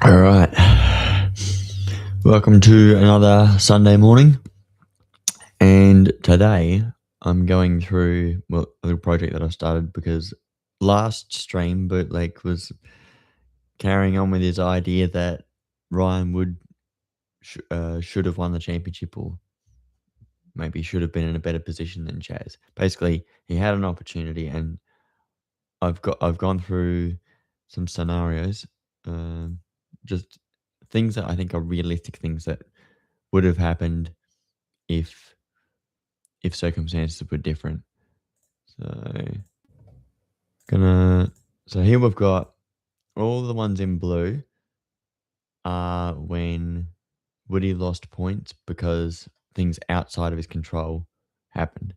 All right. Welcome to another Sunday morning. And today I'm going through a little project that I started because last stream Bootleg was carrying on with his idea that Ryan Wood should have won the championship, or maybe should have been in a better position than Chaz. Basically, he had an opportunity, and I've gone through some scenarios, just things that I think are realistic things that would have happened if circumstances were different. So here we've got all the ones in blue are when Woody lost points because things outside of his control happened.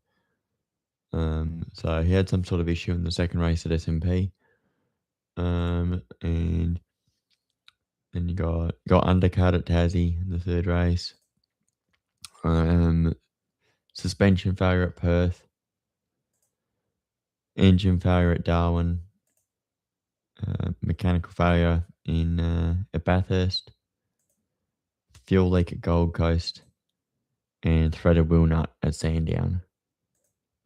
So he had some sort of issue in the second race at SMP. And then you got undercut at Tassie in the third race. Suspension failure at Perth. Engine failure at Darwin. Mechanical failure at Bathurst. Fuel leak at Gold Coast. And threaded wheel nut at Sandown.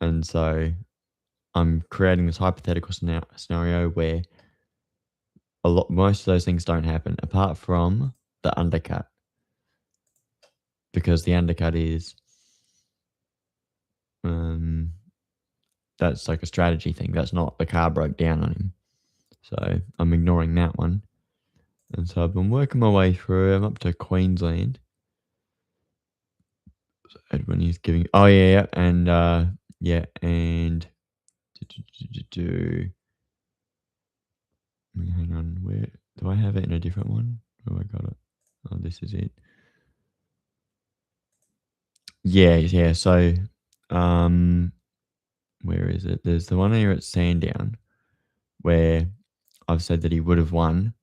And so I'm creating this hypothetical scenario where most of those things don't happen, apart from the undercut, because the undercut is that's like a strategy thing. That's not the car broke down on him, so I'm ignoring that one. And so I've been working my way through. I'm up to Queensland. So Edwin is giving. Oh yeah, and hang on, where do I have it in a different one? Oh, I got it. Oh, this is it. Yeah. So, where is it? There's the one here at Sandown where I've said that he would have won.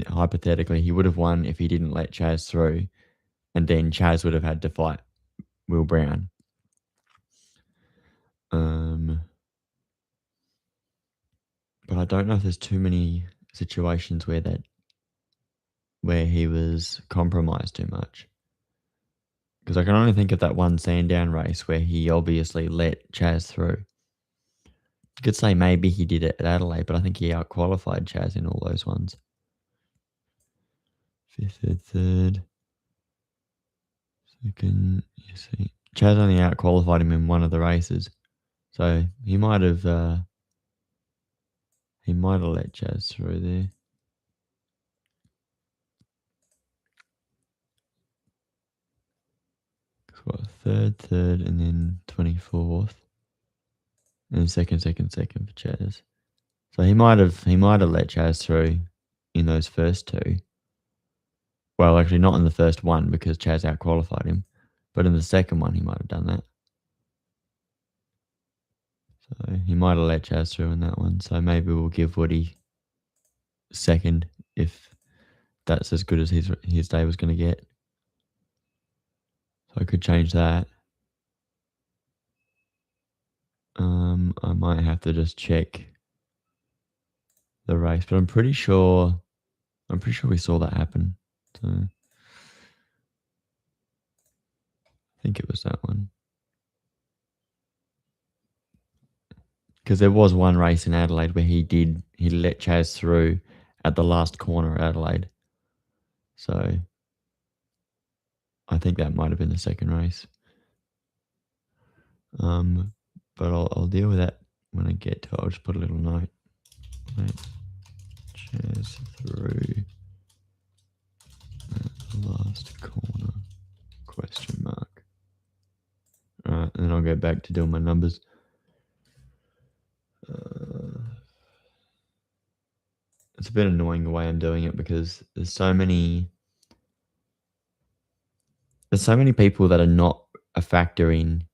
Hypothetically, he would have won if he didn't let Chaz through, and then Chaz would have had to fight Will Brown. But I don't know if there's too many situations where he was compromised too much. Because I can only think of that one Sandown race where he obviously let Chaz through. You could say maybe he did it at Adelaide, but I think he out-qualified Chaz in all those ones. Fifth, third. Second. You see, Chaz only out-qualified him in one of the races. So he might have let Chaz through there. What, third, and then 24th. And second for Chaz. So he might have let Chaz through in those first two. Well, actually not in the first one because Chaz out-qualified him. But in the second one, he might have done that. So he might have let Chaz through in that one. So maybe we'll give Woody second if that's as good as his day was going to get. So I could change that. I might have to just check the race, but I'm pretty sure we saw that happen. So I think it was that one. Because there was one race in Adelaide where he let Chaz through at the last corner at Adelaide. So I think that might have been the second race. But I'll deal with that when I get to it. I'll just put a little note. Let Chaz through at the last corner, ? Alright, and then I'll go back to doing my numbers. It's a bit annoying the way I'm doing it because there's so many people that are not a factor in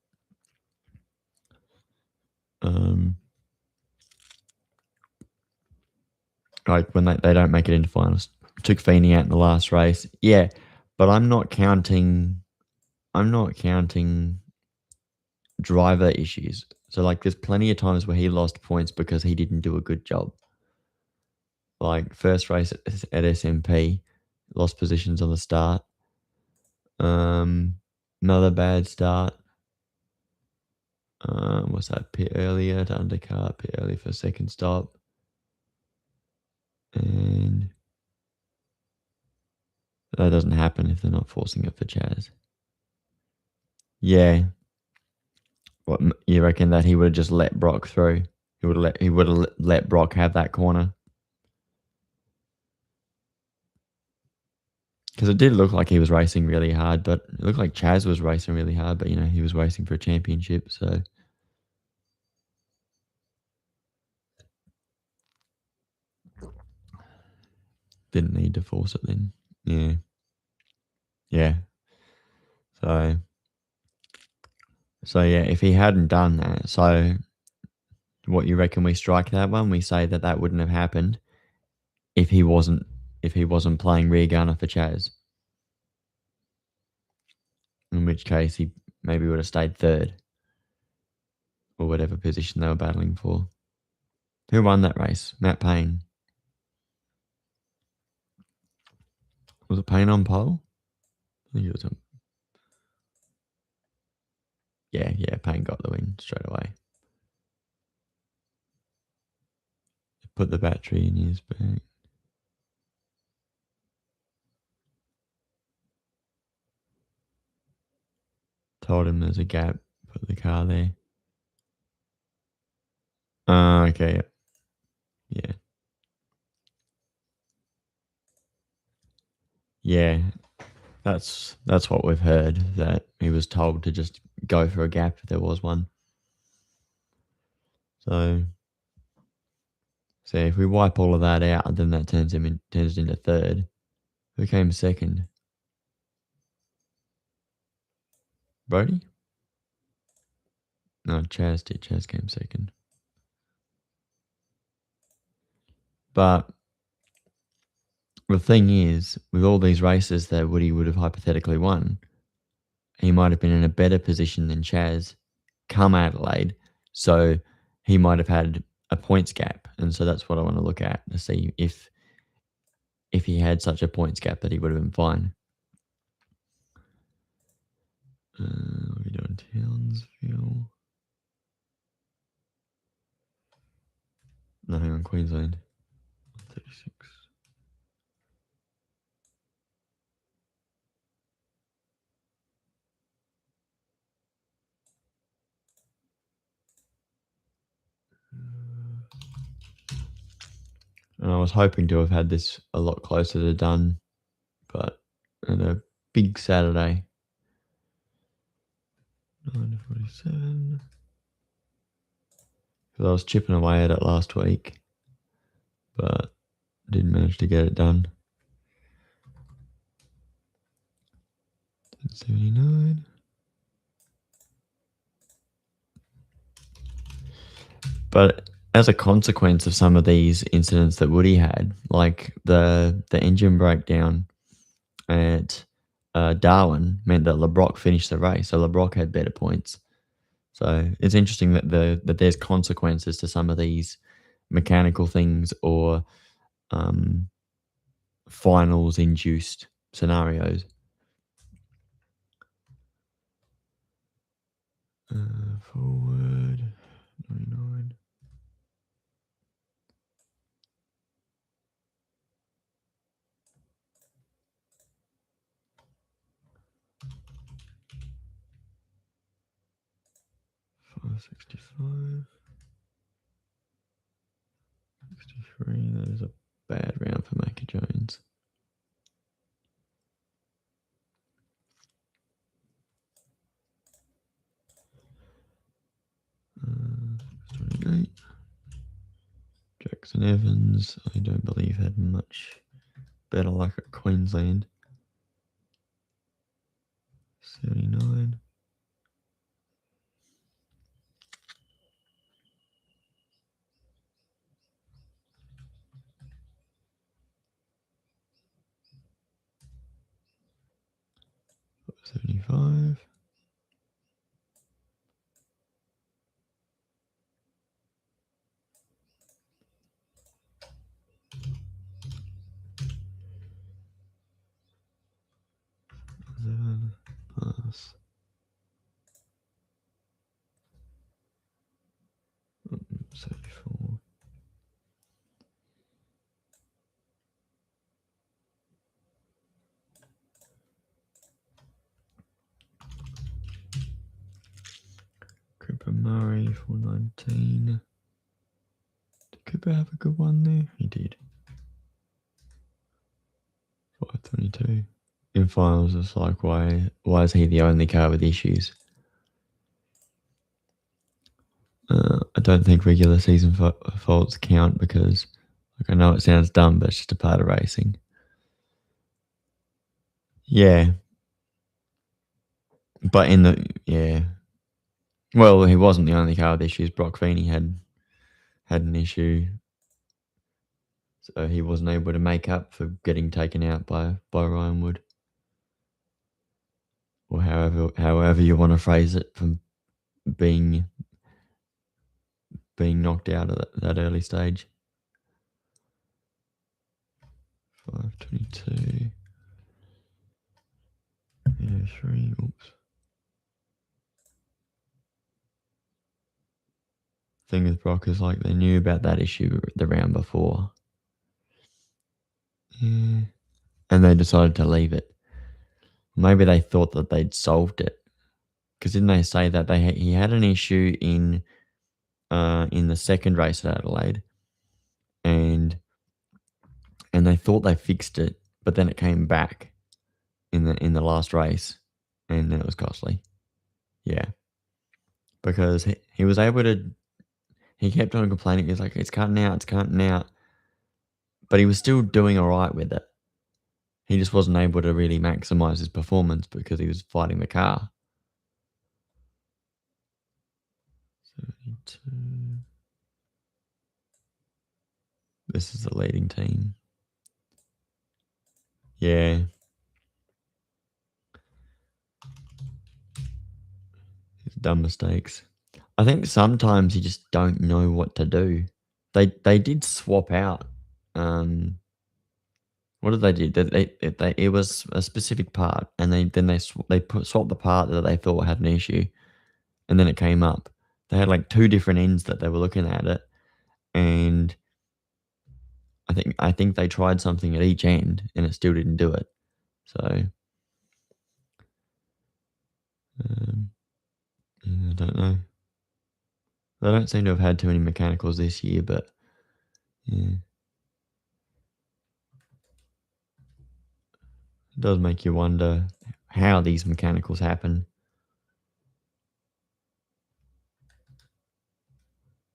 like when they don't make it into finals. Took Feeney out in the last race. Yeah, but I'm not counting driver issues. So like there's plenty of times where he lost points because he didn't do a good job. like first race at SMP, lost positions on the start. Another bad start. What's that? Pit earlier to undercut, pit early for second stop. And that doesn't happen if they're not forcing it for Chaz. Yeah. What you reckon that he would have just let Brock through? He would have let Brock have that corner. Because it did look like he was racing really hard, but it looked like Chaz was racing really hard, but he was racing for a championship, so didn't need to force it then. Yeah. Yeah. So yeah, if he hadn't done that, so what you reckon we strike that one? We say that wouldn't have happened if he wasn't playing rear gunner for Chaz. In which case he maybe would have stayed third or whatever position they were battling for. Who won that race? Matt Payne. Was it Payne on pole? I think it was. Yeah. Payne got the win straight away. Put the battery in his back. Told him there's a gap. Put the car there. Okay. Yeah. Yeah. That's what we've heard, that he was told to just go for a gap if there was one. So if we wipe all of that out, then that turns into third. Who came second? Brody? No, Chaz did. Chaz came second. But the thing is, with all these races that Woody would have hypothetically won, he might have been in a better position than Chaz come Adelaide. So he might have had a points gap. And so that's what I want to look at to see if he had such a points gap that he would have been fine. What are we doing? Townsville. No, hang on, Queensland. 36. And I was hoping to have had this a lot closer to done, but on a big Saturday. 9:47. Because I was chipping away at it last week, but didn't manage to get it done. 79. But as a consequence of some of these incidents that Woody had, like the engine breakdown at Darwin, meant that LeBrock finished the race. So LeBrock had better points. So it's interesting that that there's consequences to some of these mechanical things or finals induced scenarios. Forward 99. $565. 63. That is a bad round for Mackie Jones. Uh, 28. Jackson Evans, I don't believe had much better luck at Queensland. 79. $75. 34. Cooper Murray, 419. Did Cooper have a good one there? He did. 522. In finals, it's like, why is he the only car with issues? I don't think regular season faults count because, like, I know it sounds dumb, but it's just a part of racing. Yeah. But well, he wasn't the only car with issues. Brock Feeney had an issue, so he wasn't able to make up for getting taken out by Ryan Wood, or however you want to phrase it, from being knocked out at that early stage. 522. Yeah, 3. Oops. Thing with Brock is, like, they knew about that issue the round before. Yeah. And they decided to leave it. Maybe they thought that they'd solved it. Because didn't they say that he had an issue in the second race at Adelaide, and they thought they fixed it, but then it came back in the last race, and then it was costly. Yeah, because he was able to. He kept on complaining. He's like, it's cutting out, but he was still doing all right with it. He just wasn't able to really maximize his performance because he was fighting the car. 72. This is the leading team. Yeah. Dumb mistakes. I think sometimes you just don't know what to do. They did swap out. What did they do? It was a specific part, and they swapped the part that they thought had an issue, and then it came up. They had like 2 different ends that they were looking at it, and I think they tried something at each end, and it still didn't do it. So I don't know. They don't seem to have had too many mechanicals this year, but yeah. It does make you wonder how these mechanicals happen.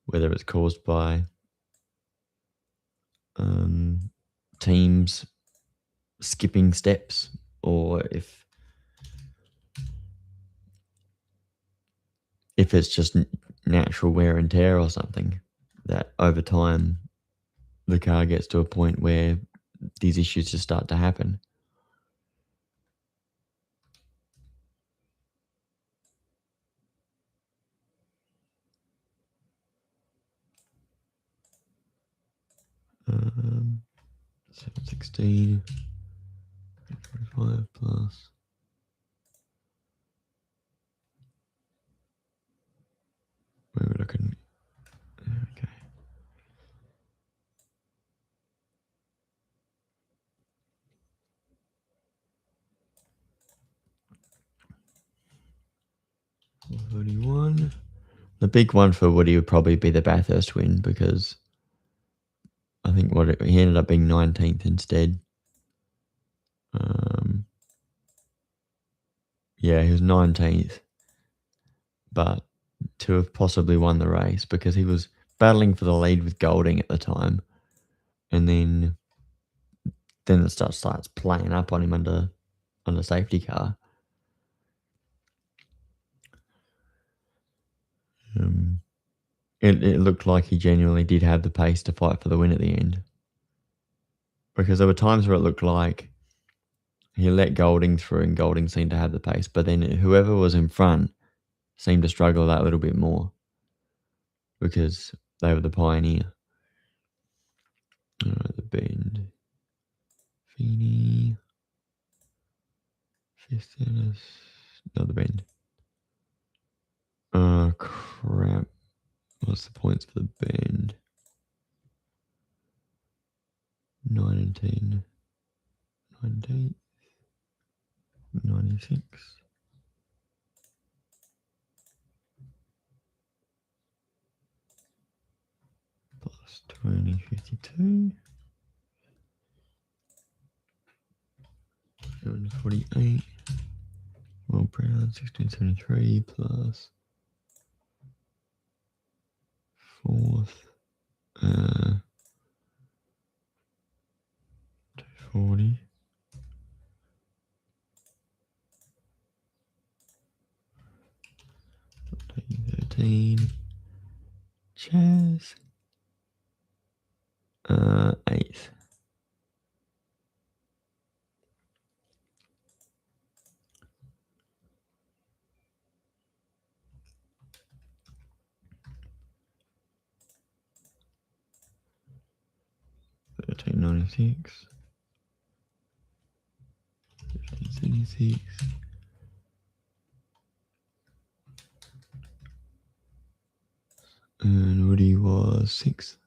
Whether it's caused by teams skipping steps, or if it's just natural wear and tear or something, that over time the car gets to a point where these issues just start to happen. Um, 716, 45 plus. Where we're looking. Okay. $41. The big one for Woody would probably be the Bathurst win, because I think he ended up being 19th instead. Yeah, he was 19th, but to have possibly won the race, because he was battling for the lead with Golding at the time, and then the stuff starts playing up on him under safety car. It looked like he genuinely did have the pace to fight for the win at the end, because there were times where it looked like he let Golding through, and Golding seemed to have the pace, but then whoever was in front seemed to struggle that little bit more, because they were the pioneer. The bend. Feeney. Fifth Dennis. Another bend. Oh, crap. What's the points for the band? 9 and 10. 19. 96. Plus 20, 52. 748. Well, Brown, 1673 plus 4th. 240. 13. Chaz. 8th. $13.96. $15.76. And Woody was 6th.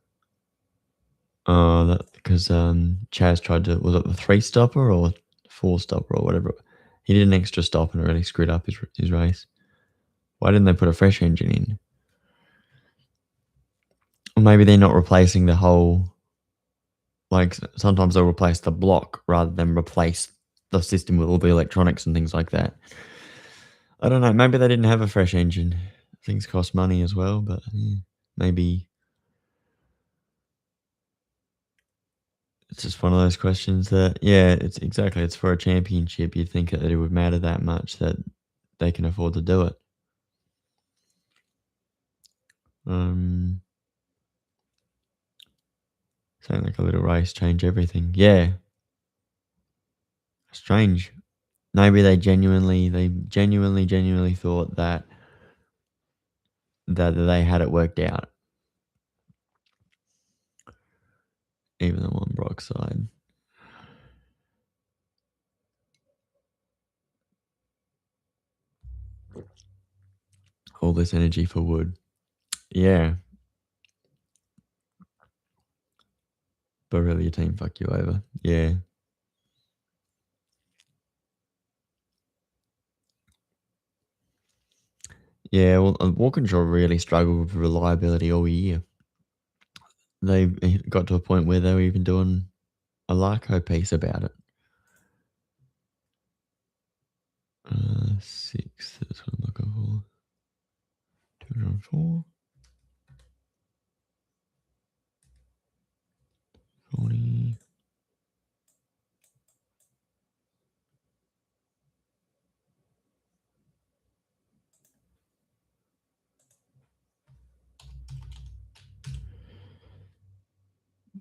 Oh, that because Chaz tried to, was it the 3-stopper or 4-stopper or whatever? He did an extra stop and it really screwed up his race. Why didn't they put a fresh engine in? Or maybe they're not replacing the whole. Like sometimes they'll replace the block rather than replace the system with all the electronics and things like that. I don't know. Maybe they didn't have a fresh engine. Things cost money as well, but yeah, maybe it's just one of those questions that, yeah, it's exactly. It's for a championship. You'd think that it would matter that much that they can afford to do it. Saying like a little race change everything. Yeah, strange. Maybe they genuinely thought that they had it worked out, even though on Brock's side. All this energy for Wood. Yeah. But really your team fuck you over. Yeah. Yeah, well, Walkinshaw really struggled with reliability all year. They got to a point where they were even doing a Larko piece about it. 6, that's what I'm looking for. 204. 40.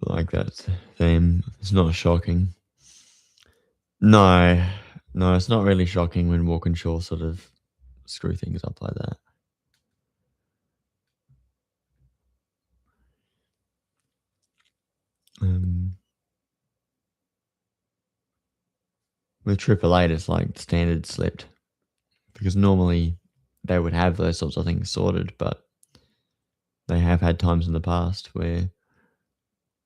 Like that's them. It's not shocking. No, it's not really shocking when Walkinshaw sort of screw things up like that. With Triple Eight, it's like standard slipped because normally they would have those sorts of things sorted, but they have had times in the past where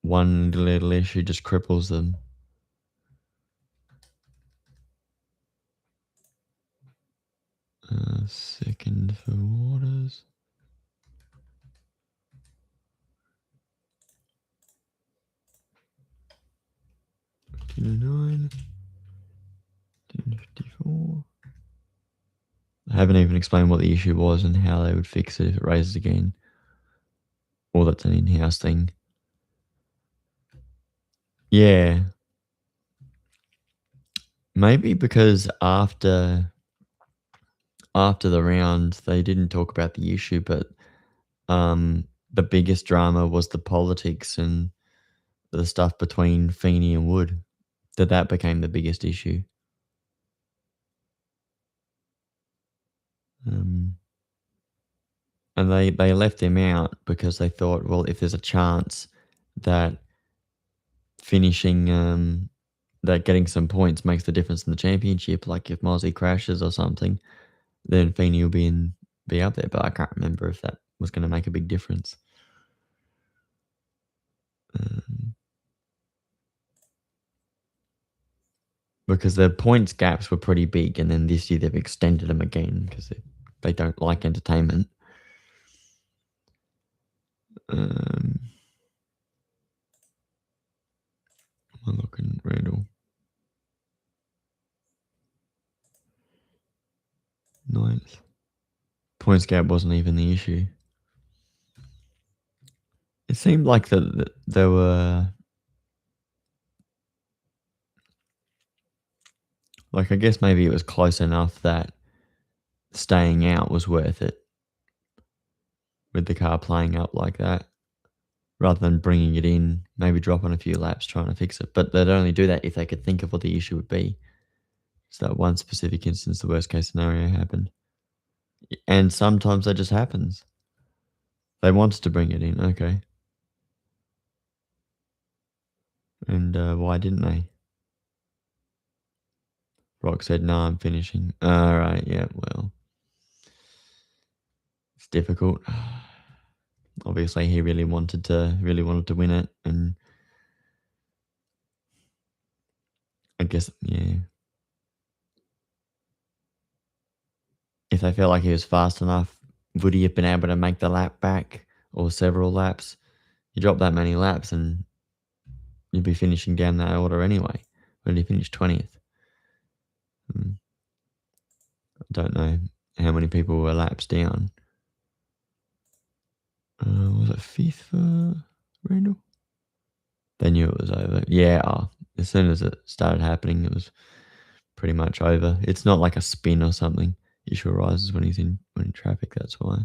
one little issue just cripples them. Second for Waters. $10.09. $10.54. I haven't even explained what the issue was and how they would fix it if it raises again. Or that's an in-house thing. Yeah. Maybe because after the round, they didn't talk about the issue, but the biggest drama was the politics and the stuff between Feeney and Wood. That became the biggest issue. And they left him out because they thought, well, if there's a chance that finishing that getting some points makes the difference in the championship, like if Mozzie crashes or something, then Feeney will be up there. But I can't remember if that was going to make a big difference. Um, because the points gaps were pretty big, and then this year they've extended them again because they don't like entertainment. Um, am I looking, Randall? Ninth. Points gap wasn't even the issue. It seemed like there were, like, I guess maybe it was close enough that staying out was worth it with the car playing up like that, rather than bringing it in, maybe dropping a few laps trying to fix it. But they'd only do that if they could think of what the issue would be. So that one specific instance, the worst case scenario happened. And sometimes that just happens. They wanted to bring it in, okay. And why didn't they? Rock said, "No, I'm finishing." All right, yeah, well, it's difficult. Obviously, he really wanted to win it, and I guess, yeah, if they felt like he was fast enough, would he have been able to make the lap back or several laps? You drop that many laps, and you'd be finishing down that order anyway. When did he finish 20th? I don't know how many people were laps down. Was it fifth for Randall? They knew it was over. Yeah, as soon as it started happening, it was pretty much over. It's not like a spin or something. Issue arises when in traffic. That's why.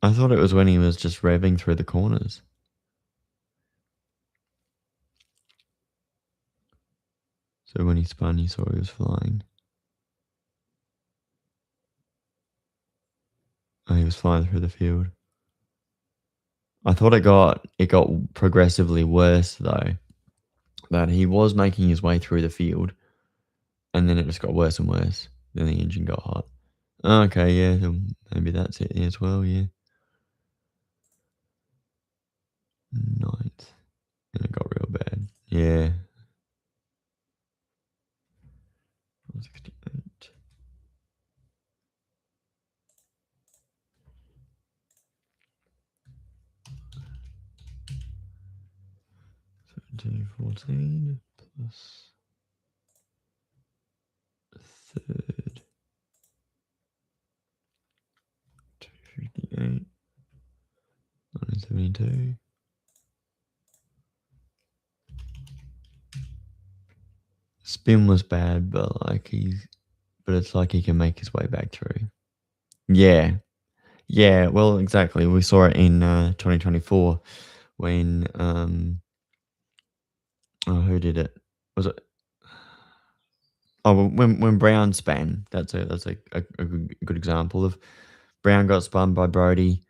I thought it was when he was just revving through the corners. So when he spun, he saw he was flying. Oh, he was flying through the field. I thought it got progressively worse though. That he was making his way through the field, and then it just got worse and worse. Then the engine got hot. Okay, yeah, maybe that's it as well. Yeah, ninth, and it got real bad. Yeah, 68, 17, 14 plus third, 258, 972. Spin was bad, but it's like he can make his way back through. Yeah, yeah. Well, exactly. We saw it in 2024 when who did it? Was it? Oh, well, when Brown span. That's a good example of Brown got spun by Brody,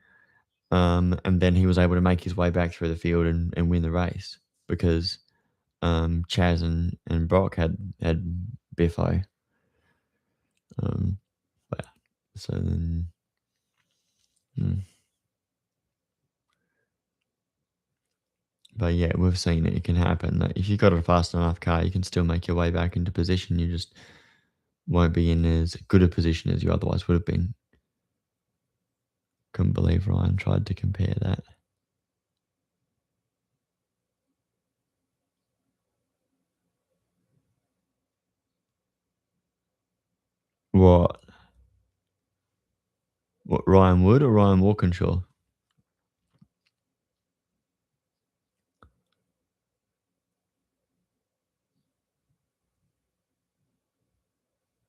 and then he was able to make his way back through the field and win the race because Chaz and Brock had Biffo. But so then, hmm. But yeah, we've seen it. It can happen. That if you've got a fast enough car, you can still make your way back into position. You just won't be in as good a position as you otherwise would have been. Couldn't believe Ryan tried to compare that. What? What, Ryan Wood or Ryan Walkinshaw?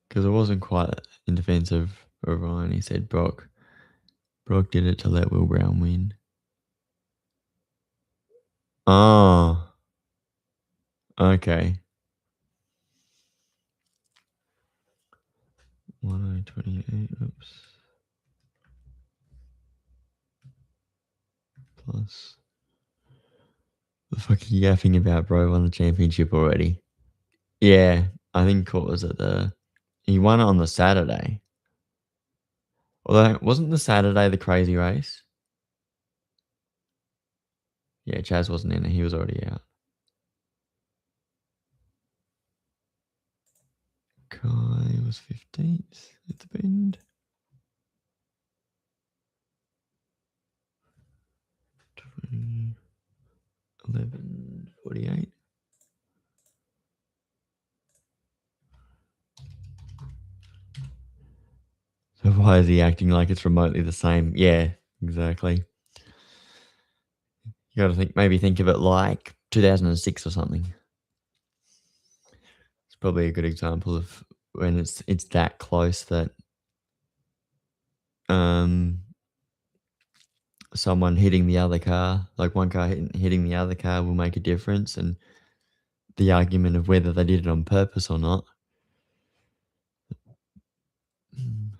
Because it wasn't quite in defense of Ryan. He said Brock did it to let Will Brown win. Oh, okay. 1028. Oops. Plus. The fuck are you yapping about, bro? Won the championship already. Yeah, I think what was it? He won it on the Saturday. Although, wasn't the Saturday the crazy race? Yeah, Chaz wasn't in it. He was already out. Kai was 15th at the bend. 11:48. So why is he acting like it's remotely the same? Yeah, exactly. You gotta think of it like 2006 or something. It's probably a good example of when it's that close that um someone hitting the other car, like one car hitting the other car will make a difference, and the argument of whether they did it on purpose or not. Mm,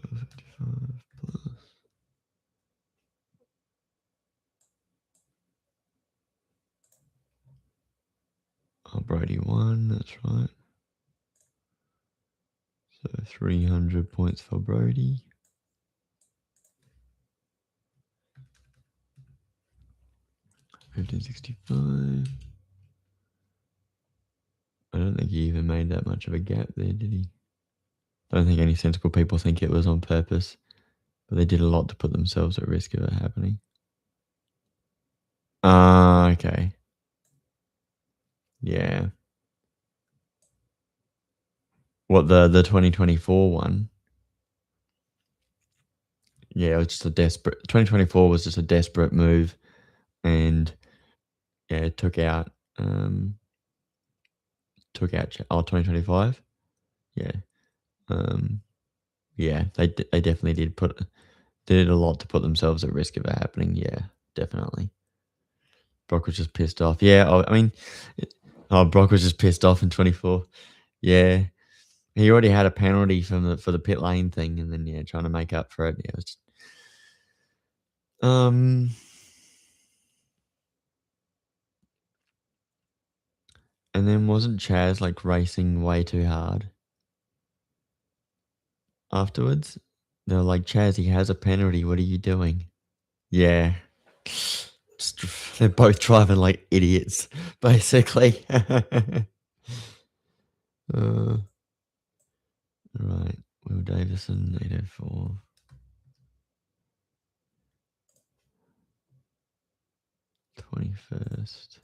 55 plus. Oh, Brody won, that's right. So 300 points for Brody. 1565. I don't think he even made that much of a gap there, did he? I don't think any sensible people think it was on purpose, but they did a lot to put themselves at risk of it happening. Ah, okay. Yeah. What, the 2024 one? Yeah, it was just a desperate 2024 was just a desperate move, and yeah, it took out 2025? Yeah. Um, yeah, they definitely did a lot to put themselves at risk of it happening, yeah, definitely. Brock was just pissed off. Yeah, I mean, Brock was just pissed off in 24. Yeah. He already had a penalty for the pit lane thing, and then, yeah, trying to make up for it, yeah, it was just um, and then wasn't Chaz, like, racing way too hard afterwards? They were like, "Chaz, he has a penalty, what are you doing?" Yeah. Just they're both driving like idiots, basically. Uh, right, Will Davison, 804. 21st.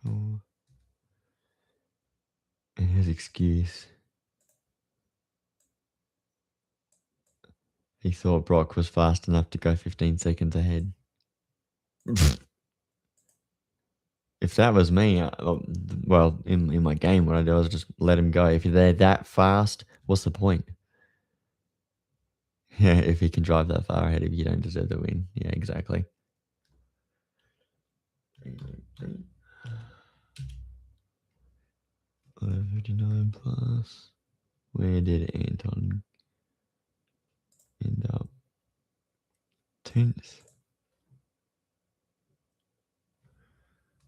Oh, and his excuse. He thought Brock was fast enough to go 15 seconds ahead. If that was me, well, in my game, what I do is just let him go. If they're that fast, what's the point? Yeah, if he can drive that far ahead, if you don't deserve the win. Yeah, exactly. 11:59 plus. Where did Anton end up? 10th.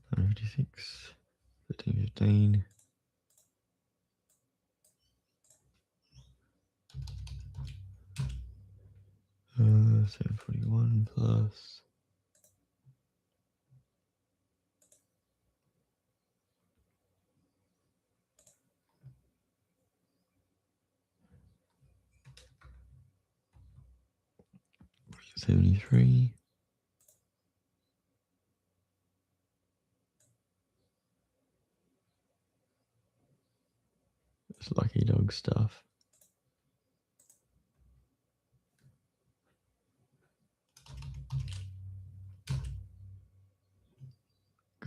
156. 13:15. 7:41 plus. $73. It's lucky dog stuff.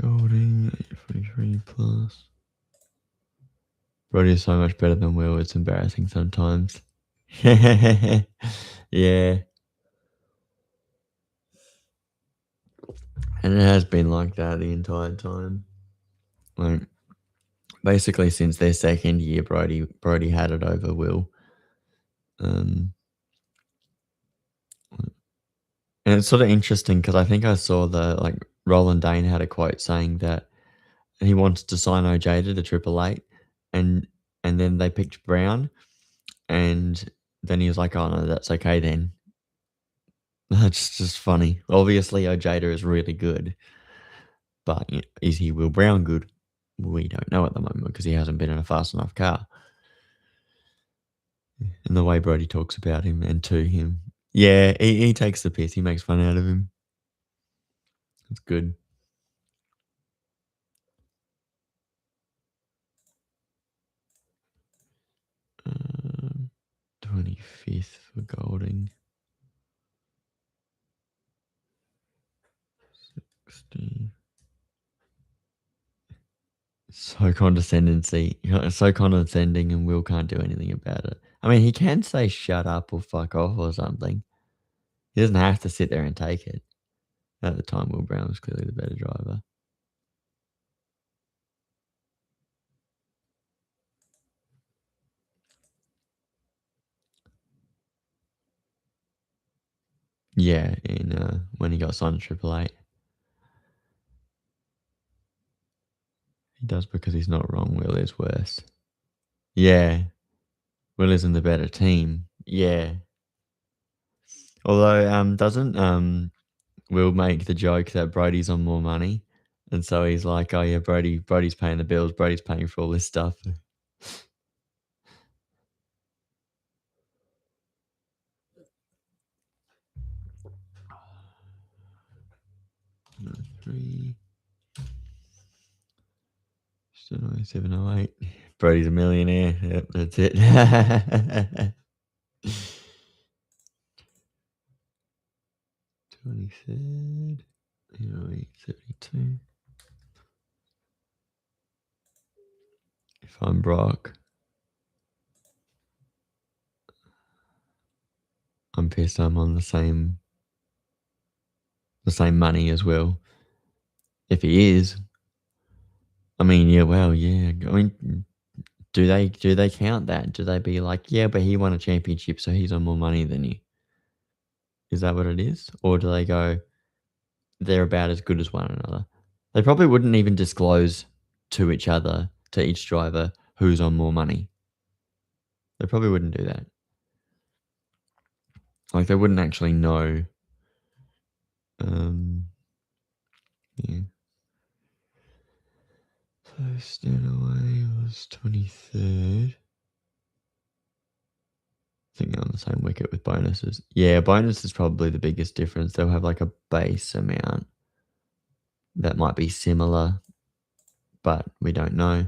Golding, 843 plus. Brody is so much better than Will. It's embarrassing sometimes. Yeah. And it has been like that the entire time. Like, basically since their second year, Brody had it over Will. Um, and it's sort of interesting because I think I saw like Roland Dane had a quote saying that he wants to sign OJ to the Triple Eight, and and then they picked Brown, and then he was like, "Oh, no, that's okay then." That's just funny. Obviously, Ojeda is really good, but is he Will Brown good? We don't know at the moment because he hasn't been in a fast enough car. And the way Brody talks about him and to him, yeah, he takes the piss. He makes fun out of him. It's good. 25th for Golding. 60. So so condescending, and Will can't do anything about it. I mean, he can say shut up or fuck off or something. He doesn't have to sit there and take it. At the time, Will Brown was clearly the better driver. Yeah, in when he got signed to Triple Eight, he does because he's not wrong. Will is worse. Yeah, Will is in the better team. Yeah, although doesn't Will make the joke that Brody's on more money, and so he's like, "Oh yeah, Brody's paying the bills. Brody's paying for all this stuff." 3, 708. Brody's a millionaire. Yep, that's it. 23rd. 72. If I'm Brock, I'm pissed I'm on the same money as Will. If he is, I mean, yeah, well, yeah. I mean, do they count that? Do they be like, yeah, but he won a championship, so he's on more money than you? Is that what it is? Or do they go, they're about as good as one another? They probably wouldn't even disclose to each other, to each driver, who's on more money. They probably wouldn't do that. Like, they wouldn't actually know. Um, yeah. So Stanaway was 23rd. I think they're on the same wicket with bonuses. Yeah, bonus is probably the biggest difference. They'll have like a base amount that might be similar, but we don't know.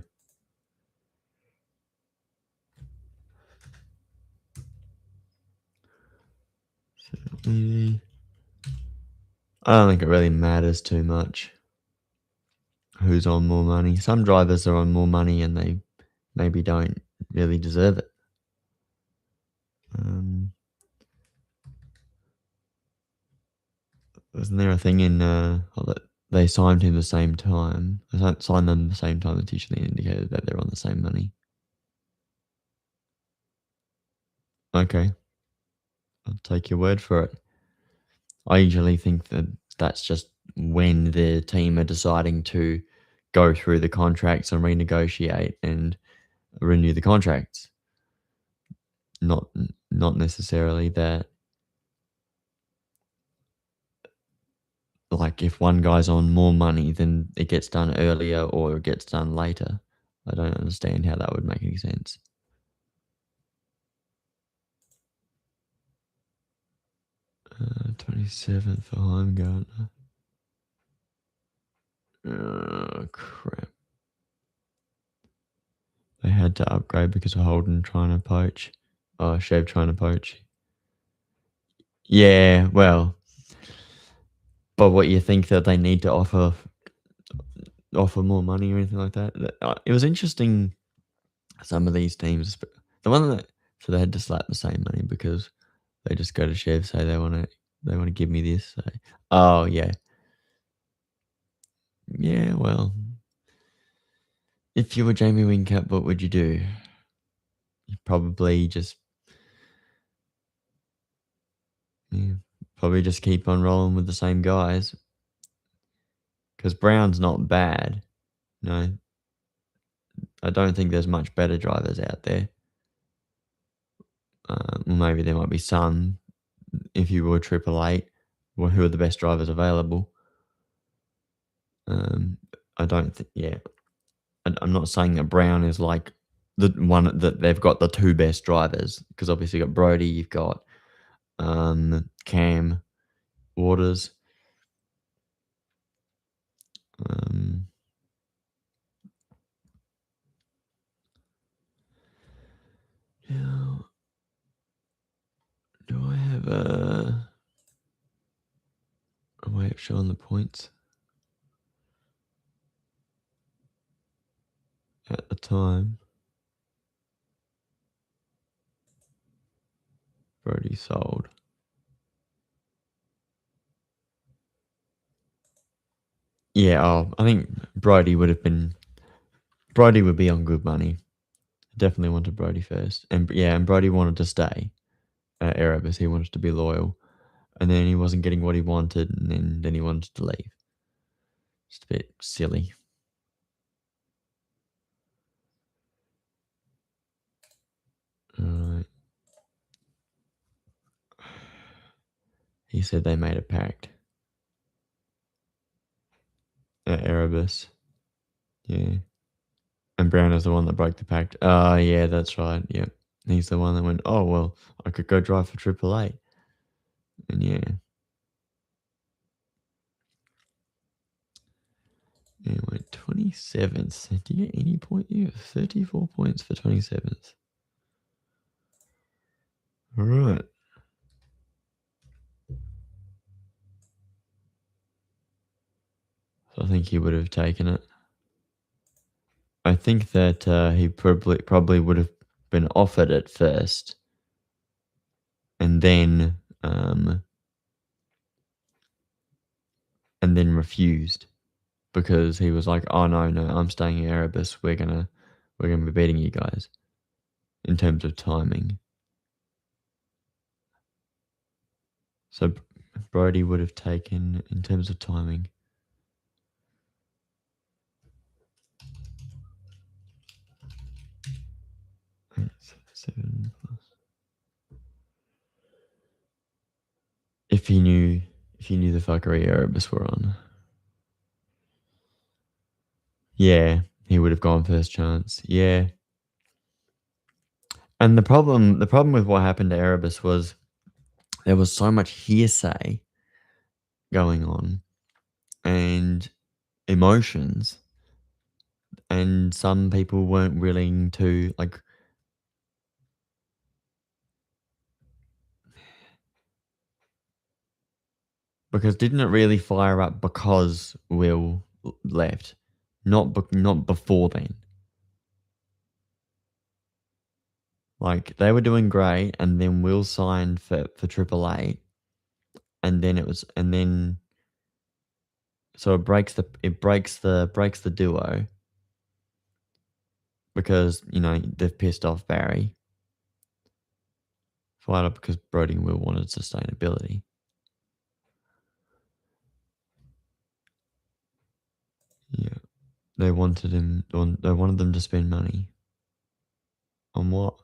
So, I don't think it really matters too much who's on more money. Some drivers are on more money and they maybe don't really deserve it. Wasn't there a thing in that they signed him the same time? They signed them the same time that usually indicated that they're on the same money. Okay, I'll take your word for it. I usually think that that's just when the team are deciding to go through the contracts and renegotiate and renew the contracts. Not not necessarily that, like, if one guy's on more money, then it gets done earlier or it gets done later. I don't understand how that would make any sense. 27th for Heimgartner. Oh, crap. They had to upgrade because of Holden trying to poach. Oh, Chev trying to poach. Yeah, well, but what you think that they need to offer more money or anything like that? It was interesting. Some of these teams, the one that so they had to slap the same money because they just go to Chev, say they want to give me this. So, oh yeah, yeah. Well, if you were Jamie Wingcap, what would you do? You'd probably just yeah, probably just keep on rolling with the same guys because Brown's not bad. No, I don't think there's much better drivers out there. Well, maybe there might be some if you were Triple Eight. Well, who are the best drivers available? I don't think. Yeah, I'm not saying that Brown is like the one that they've got the two best drivers, because obviously you've got Brody, you've got Cam Waters. Um, now, do I have a way of showing the points at the time? Brody sold. Yeah, I think Brody would be on good money. Definitely wanted Brody first. And Brody wanted to stay at Erebus. He wanted to be loyal. And then he wasn't getting what he wanted, and then he wanted to leave. Just a bit silly. Alright. He said they made a pact at Erebus. Yeah. And Brown is the one that broke the pact. Yeah, that's right. Yep. He's the one that went, oh, well, I could go drive for Triple Eight. And yeah. It went 27th. Did you get any point? You got 34 points for 27th. All right. So I think he would have taken it. I think that he probably would have been offered it first, and then refused, because he was like, "Oh no, I'm staying at Erebus. We're gonna be beating you guys in terms of timing." So Brody would have taken, in terms of timing, 7 plus. If he knew the fuckery Erebus were on. Yeah, he would have gone first chance. Yeah. And the problem with what happened to Erebus was there was so much hearsay going on and emotions, and some people weren't willing to, like, because didn't it really fire up because Will left, not before then. Like, they were doing great, and then Will signed for Triple Eight, and then so it breaks the duo, because they've pissed off Barry. Fired up because Brody and Will wanted sustainability. Yeah, they wanted them to spend money on what?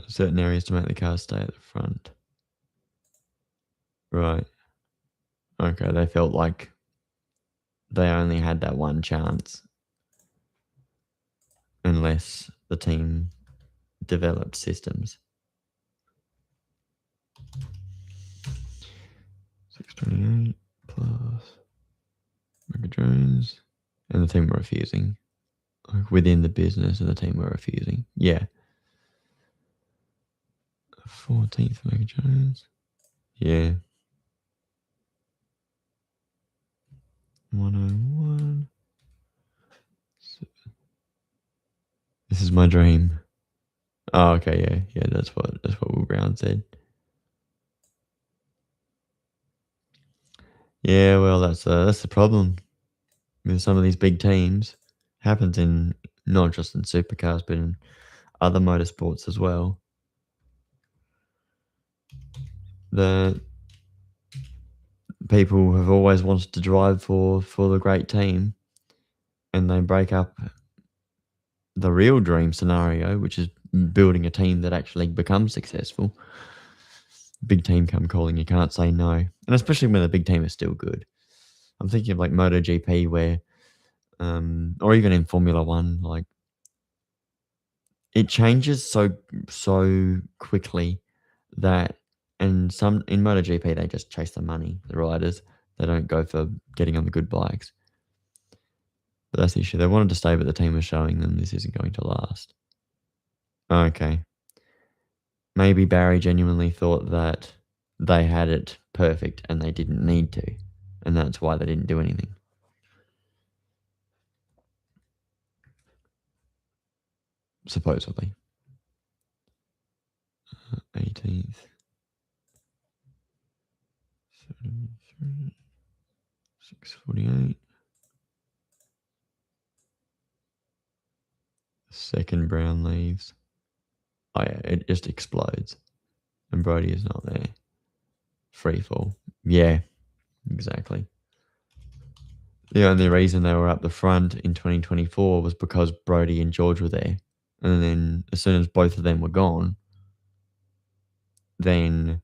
Certain areas to make the cars stay at the front. Right. Okay, they felt like they only had that one chance unless the team developed systems. 628 plus Mega Jones, and the team were refusing. Like, within the business, and the team were refusing. Yeah. 14th Mega Jones. Yeah. 101. This is my dream. Oh, okay, yeah, that's what Will Brown said. Yeah, well, that's the problem with some of these big teams. Happens in not just in supercars, but in other motorsports as well. That people have always wanted to drive for the great team, and they break up the real dream scenario, which is building a team that actually becomes successful. Big team come calling, you can't say no, and especially when the big team is still good. I'm thinking of like MotoGP, where, or even in Formula One, like it changes so quickly that, and some in MotoGP they just chase the money, the riders. They don't go for getting on the good bikes. But that's the issue. They wanted to stay, but the team was showing them this isn't going to last. Okay. Maybe Barry genuinely thought that they had it perfect and they didn't need to. And that's why they didn't do anything. Supposedly. 18th. 73. 648. Second Brown leaves. Oh yeah, it just explodes. And Brody is not there. Free fall. Yeah, exactly. The only reason they were up the front in 2024 was because Brody and George were there. And then as soon as both of them were gone, then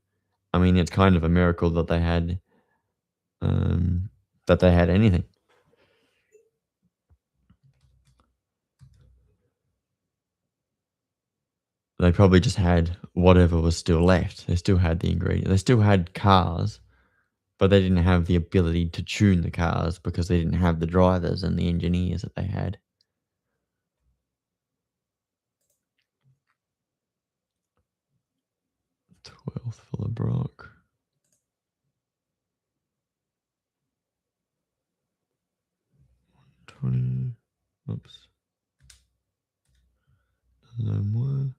I mean it's kind of a miracle that they had anything. They probably just had whatever was still left. They still had the ingredient. They still had cars, but they didn't have the ability to tune the cars because they didn't have the drivers and the engineers that they had. 12th for LeBrock. 20. Oops. No more.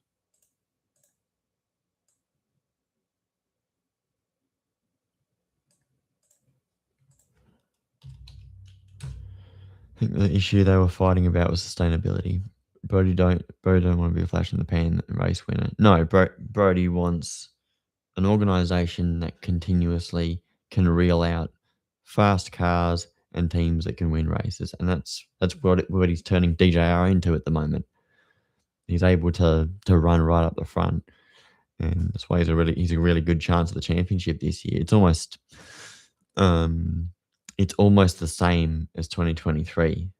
I think the issue they were fighting about was sustainability. Brody don't want to be a flash in the pan race winner. No, Brody wants an organisation that continuously can reel out fast cars and teams that can win races, and that's what he's turning DJR into at the moment. He's able to run right up the front, and that's why he's a really good chance of the championship this year. It's almost the same as 2023,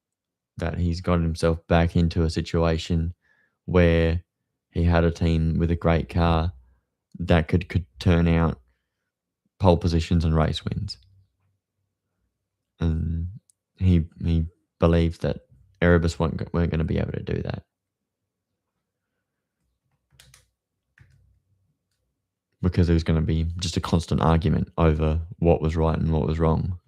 that he's got himself back into a situation where he had a team with a great car that could turn out pole positions and race wins. And he believed that Erebus weren't going to be able to do that, because there was going to be just a constant argument over what was right and what was wrong.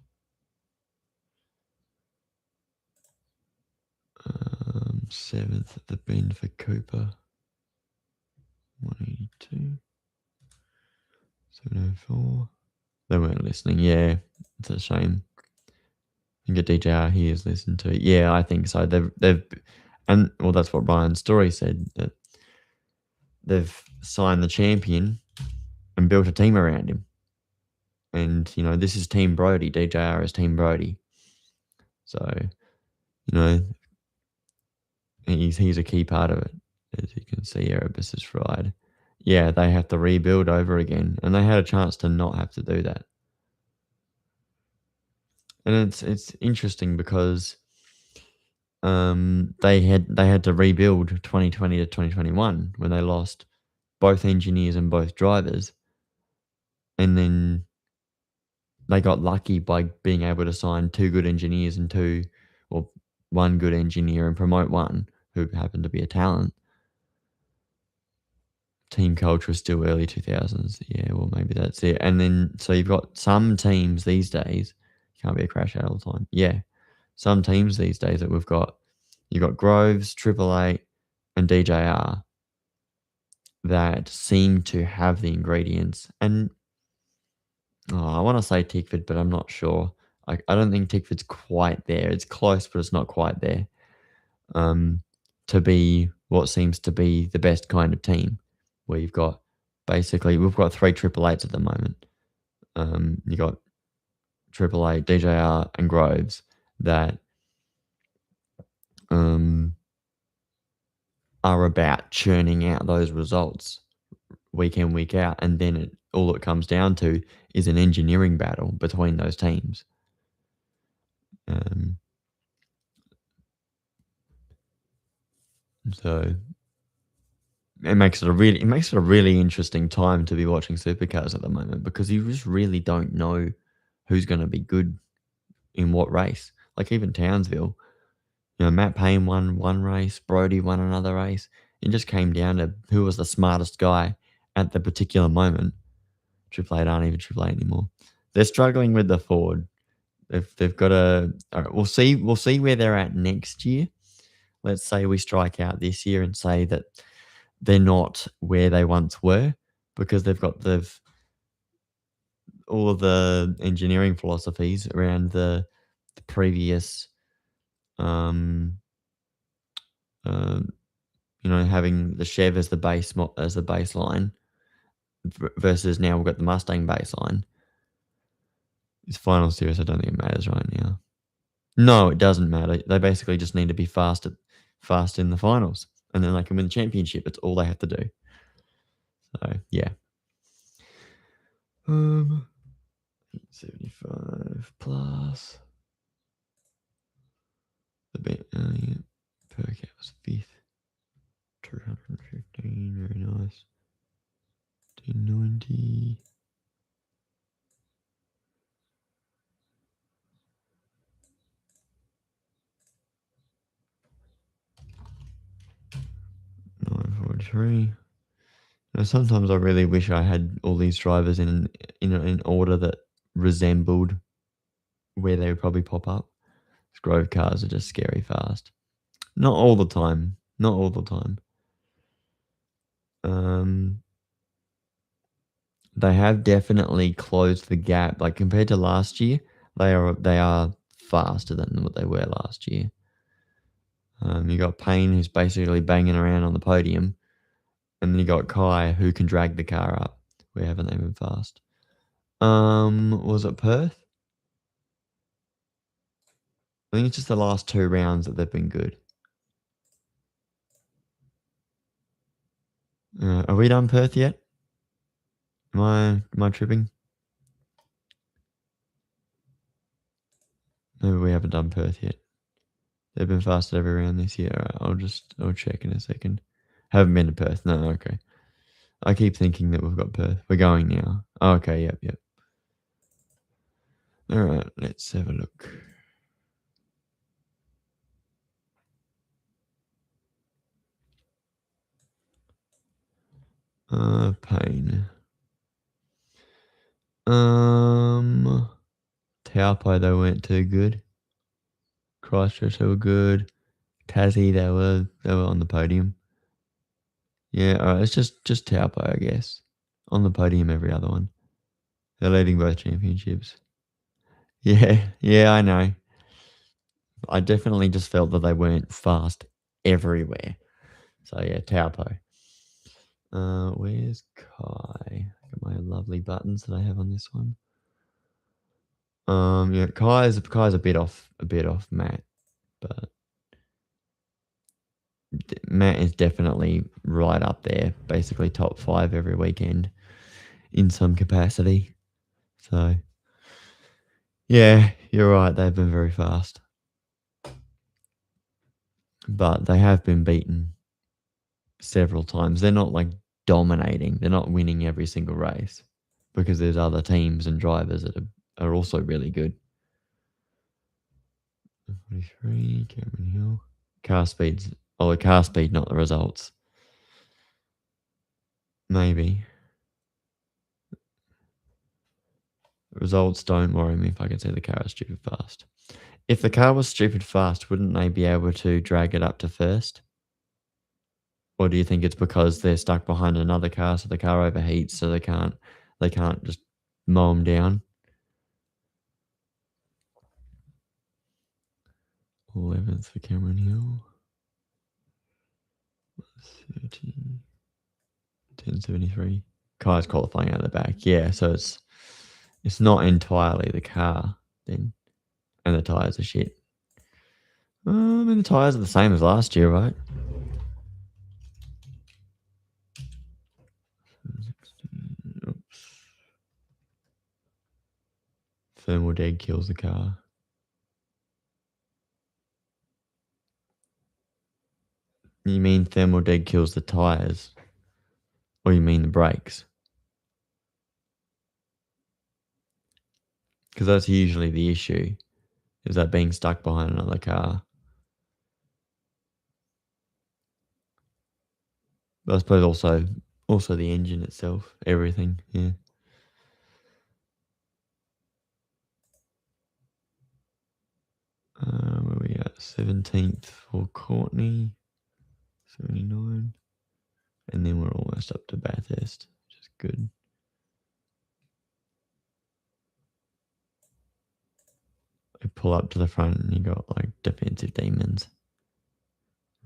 7th at the bend for Cooper. 182. 704. They weren't listening. Yeah, it's a shame. I think a DJR he is listened to. Yeah, I think so. And well, that's what Brian's story said, that they've signed the champion and built a team around him. And this is Team Brody. DJR is Team Brody. So, he's a key part of it. As you can see, Erebus is fried. Yeah, they have to rebuild over again, and they had a chance to not have to do that. And it's interesting because they had to rebuild 2020 to 2021 when they lost both engineers and both drivers, and then they got lucky by being able to sign 2 good engineers and 1 good engineer and promote one who happened to be a talent. Team culture was still early 2000s. Yeah, well, maybe that's it. And then, so you've got some teams these days, can't be a crash out all the time. Yeah. Some teams these days that you've got Groves, Triple Eight, and DJR that seem to have the ingredients. And I want to say Tickford, but I'm not sure. I don't think Tickford's quite there. It's close, but it's not quite there. To be what seems to be the best kind of team, where we've got 3 Triple Eights at the moment. You got Triple Eight, DJR, and Groves that are about churning out those results week in, week out, and then all it comes down to is an engineering battle between those teams. So it makes it a really interesting time to be watching supercars at the moment, because you just really don't know who's going to be good in what race. Like even Townsville, Matt Payne won one race, Brody won another race. It just came down to who was the smartest guy at the particular moment. Triple Eight aren't even Triple Eight anymore. They're struggling with the Ford. They've got a. All right, we'll see where they're at next year. Let's say we strike out this year and say that they're not where they once were, because they've got all of the engineering philosophies around the previous, having the Chev as the baseline versus now we've got the Mustang baseline. It's final series. I don't think it matters right now. No, it doesn't matter. They basically just need to be fast in the finals, and then they can win the championship. It's all they have to do. So yeah. 75 plus. The per cap was 5th. 215, very nice. 1090. $943. Sometimes I really wish I had all these drivers in order that resembled where they would probably pop up. Grove cars are just scary fast. Not all the time. They have definitely closed the gap. Like compared to last year, they are faster than what they were last year. You got Payne, who's basically banging around on the podium, and then you got Kai, who can drag the car up. We haven't even fast. Was it Perth? I think it's just the last 2 rounds that they've been good. Are we done Perth yet? Am I tripping? Maybe we haven't done Perth yet. They've been fast at every round this year. Right, I'll check in a second. Haven't been to Perth. No, okay. I keep thinking that we've got Perth. We're going now. Oh, okay, yep. All right, let's have a look. Payne. Taupo, they weren't too good. Christchurch, they were good. Tassie, they were on the podium. Yeah, all right, it's just Taupo, I guess. On the podium every other one. They're leading both championships. Yeah, I know. I definitely just felt that they weren't fast everywhere. So yeah, Taupo. Where's Kai? Got my lovely buttons that I have on this one. Yeah, Kai's a bit off Matt, but Matt is definitely right up there, basically top 5 every weekend in some capacity. So yeah, you're right. They've been very fast, but they have been beaten several times. They're not like dominating. They're not winning every single race, because there's other teams and drivers that are also really good. 43, Cameron Hill. Car speeds. Oh, the car speed, not the results. Maybe. Results don't worry me if I can see the car is stupid fast. If the car was stupid fast, wouldn't they be able to drag it up to first? Or do you think it's because they're stuck behind another car, so the car overheats, so they can't just mow them down? 11th for Cameron Hill. 30. 1073. Kai's qualifying out of the back. Yeah, so it's not entirely the car. then. And the tyres are shit. The tyres are the same as last year, right? Oops. Thermal dead kills the car. You mean thermal dead kills the tyres? Or you mean the brakes? Because that's usually the issue, is that being stuck behind another car. But I suppose also the engine itself, everything, yeah. Where we at? 17th for Courtney, 79. And then we're almost up to Bathurst, which is good. I pull up to the front and you got like defensive demons.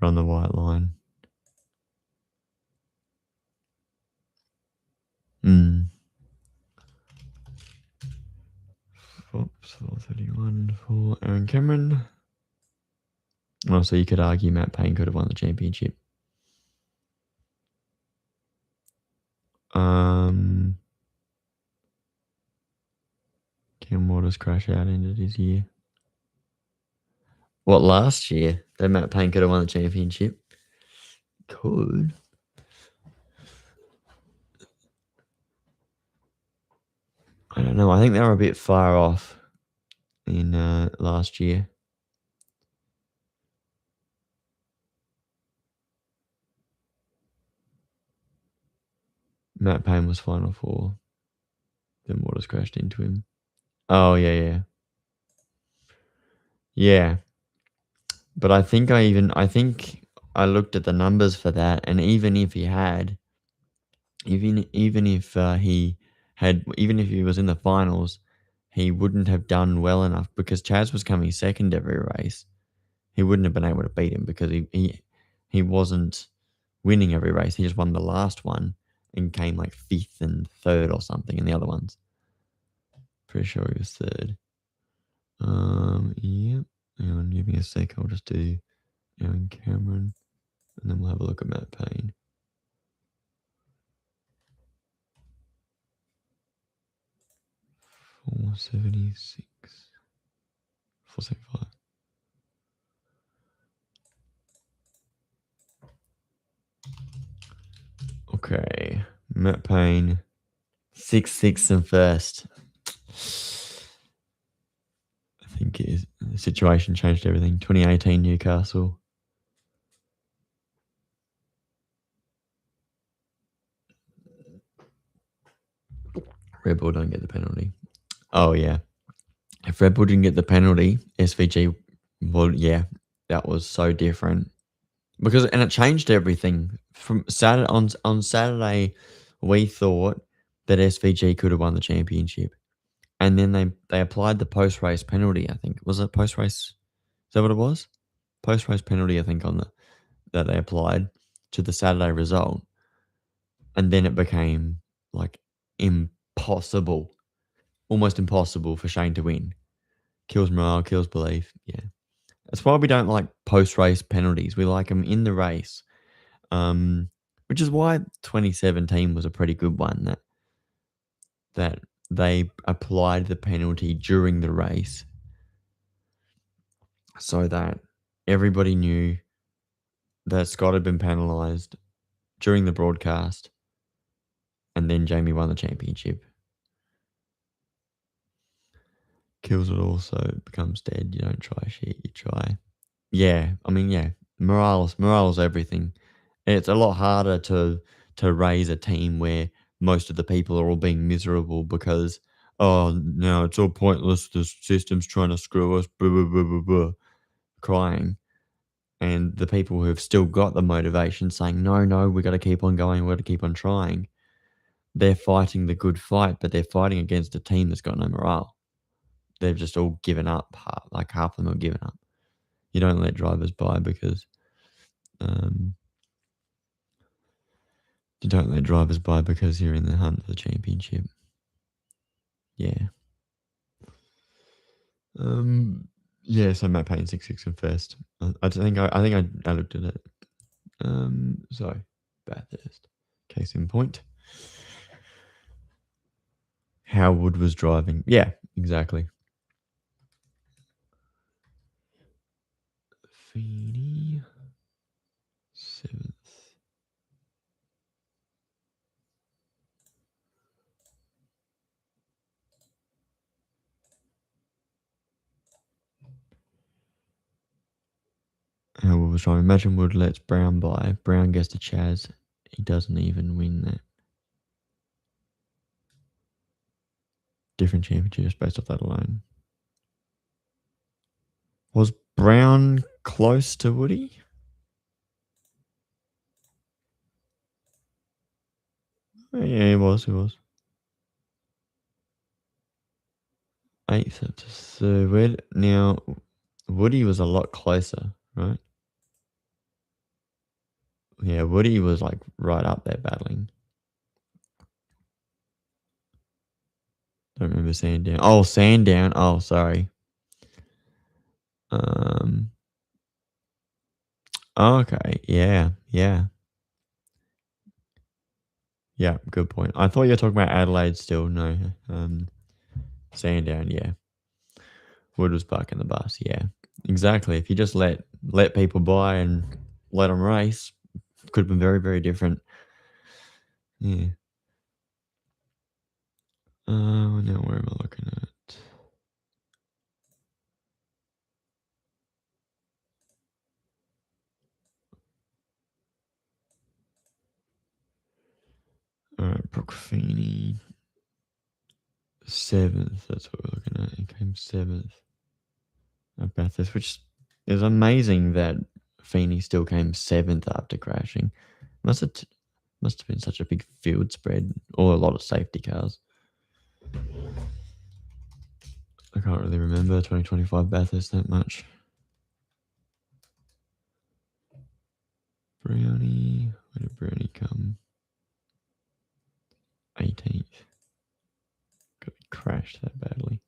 Run the white line. Oops, 431 for Aaron Cameron. Oh, so you could argue Matt Payne could have won the championship. Cam Waters crash out ended his year. What, last year? That Matt Payne could have won the championship? Could. I don't know. I think they were a bit far off in last year. Matt Payne was Final Four. Then Waters crashed into him. Oh, yeah. Yeah. But I think I looked at the numbers for that, and even if he had, even if he was in the finals, he wouldn't have done well enough because Chaz was coming second every race. He wouldn't have been able to beat him because he wasn't winning every race. He just won the last one and came like 5th and 3rd or something in the other ones. Pretty sure he was 3rd. Yep. Hang on, give me a sec. I'll just do Aaron Cameron, and then we'll have a look at Matt Payne. 476. 475. Okay. Matt Payne. 6th and 1st. I think the situation changed everything. 2018 Newcastle. Red Bull don't get the penalty. Oh, yeah. If Red Bull didn't get the penalty, SVG, well, yeah, that was so different. And it changed everything. From Saturday on Saturday, we thought that SVG could have won the championship. And then they applied the post-race penalty, I think. Was it post-race? Is that what it was? Post-race penalty, I think, that they applied to the Saturday result. And then it became like impossible, almost impossible for Shane to win. Kills morale, kills belief. Yeah. That's why we don't like post-race penalties. We like them in the race, which is why 2017 was a pretty good one, that they applied the penalty during the race so that everybody knew that Scott had been penalised during the broadcast, and then Jamie won the championship. Kills it also, becomes dead. You don't try shit, you try. Yeah, I mean, yeah, morale's everything. It's a lot harder to raise a team where most of the people are all being miserable because, oh, no, it's all pointless. The system's trying to screw us, blah, blah, blah, blah, blah, crying. And the people who have still got the motivation saying, no, we got to keep on going, we got to keep on trying. They're fighting the good fight, but they're fighting against a team that's got no morale. They've just all given up. Like half of them have given up. You don't let drivers by because you're in the hunt for the championship. Yeah. Yeah, so Matt Payne 6-6 and first. I looked at it. So Bathurst. Case in point. Howard was driving. Yeah, exactly. Feeney 7th. Howard was driving. Imagine Wood lets Brown by. Brown gets to Chaz. He doesn't even win that. Different championships based off that alone. Was Brown close to Woody? Yeah, he was. 8th up to 3rd. Now, Woody was a lot closer, right? Yeah, Woody was like right up there battling. Don't remember Sandown. Oh, Sandown. Oh, sorry. Okay. Yeah. Yeah. Good point. I thought you were talking about Adelaide still. No. Sandown. Yeah. Wood was parking the bus. Yeah. Exactly. If you just let people by and let them race, could have been very, very different. Yeah. Now where am I looking at? All right, Brooke Feeney, 7th. That's what we're looking at. He came 7th at Bathurst, which is amazing that Feeney still came 7th after crashing. Must have been such a big field spread or a lot of safety cars. I can't really remember 2025 Bathurst that much. Brownie, where did Brownie come? 18th. Got crashed that badly.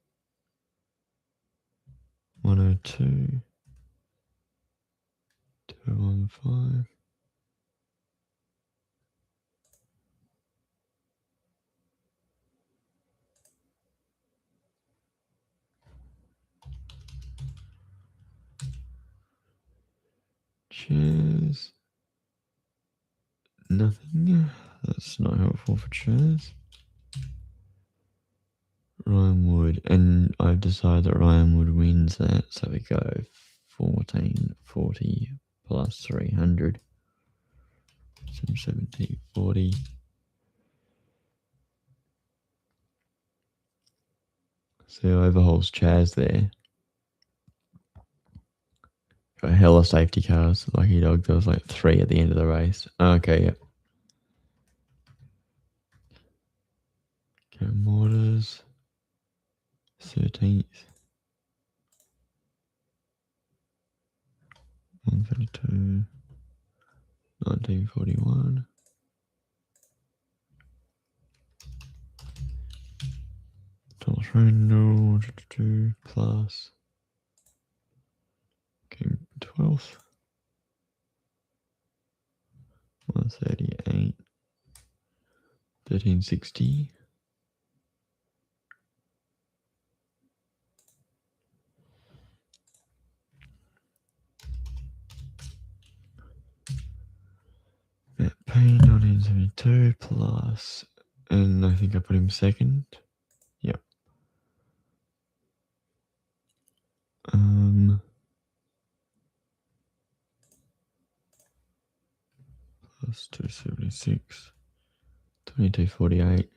102. 215. Cheers. Nothing. That's not helpful for Chaz. Ryan Wood. And I've decided that Ryan Wood wins that. So we go 1440 plus 300. 770, 40. So overhauls Chaz there. Got hella safety cars. Lucky dog. There was like 3 at the end of the race. Okay, yep. Okay, Mortars. 13th. 132. 1941. Thomas Randall. 2 plus. Came 12th. 138. 1360. Matt Payne 1972 plus, and I think I put him second. Yep. Plus 276. 2248.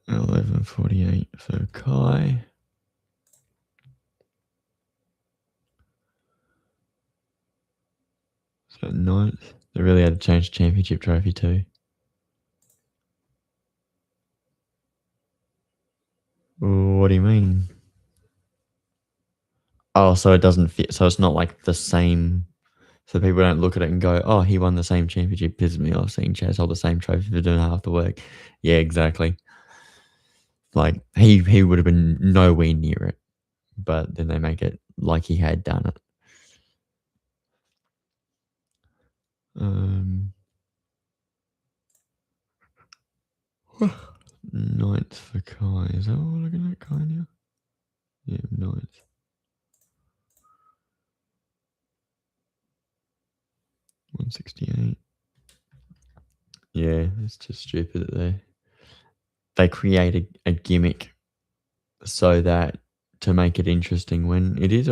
1148 for Kai. So 9th. They really had to change the championship trophy too. What do you mean? Oh, so it doesn't fit. So it's not like the same So people don't look at it and go, "Oh, he won the same championship." Pisses me off seeing Chaz hold the same trophy for doing half the work. Yeah, exactly. Like he would have been nowhere near it, but then they make it like he had done it. Um, ninth for Kai. Is that what we're looking at, Kai now? Yeah, ninth. 168. Yeah, it's just stupid that they create a gimmick so that to make it interesting when it's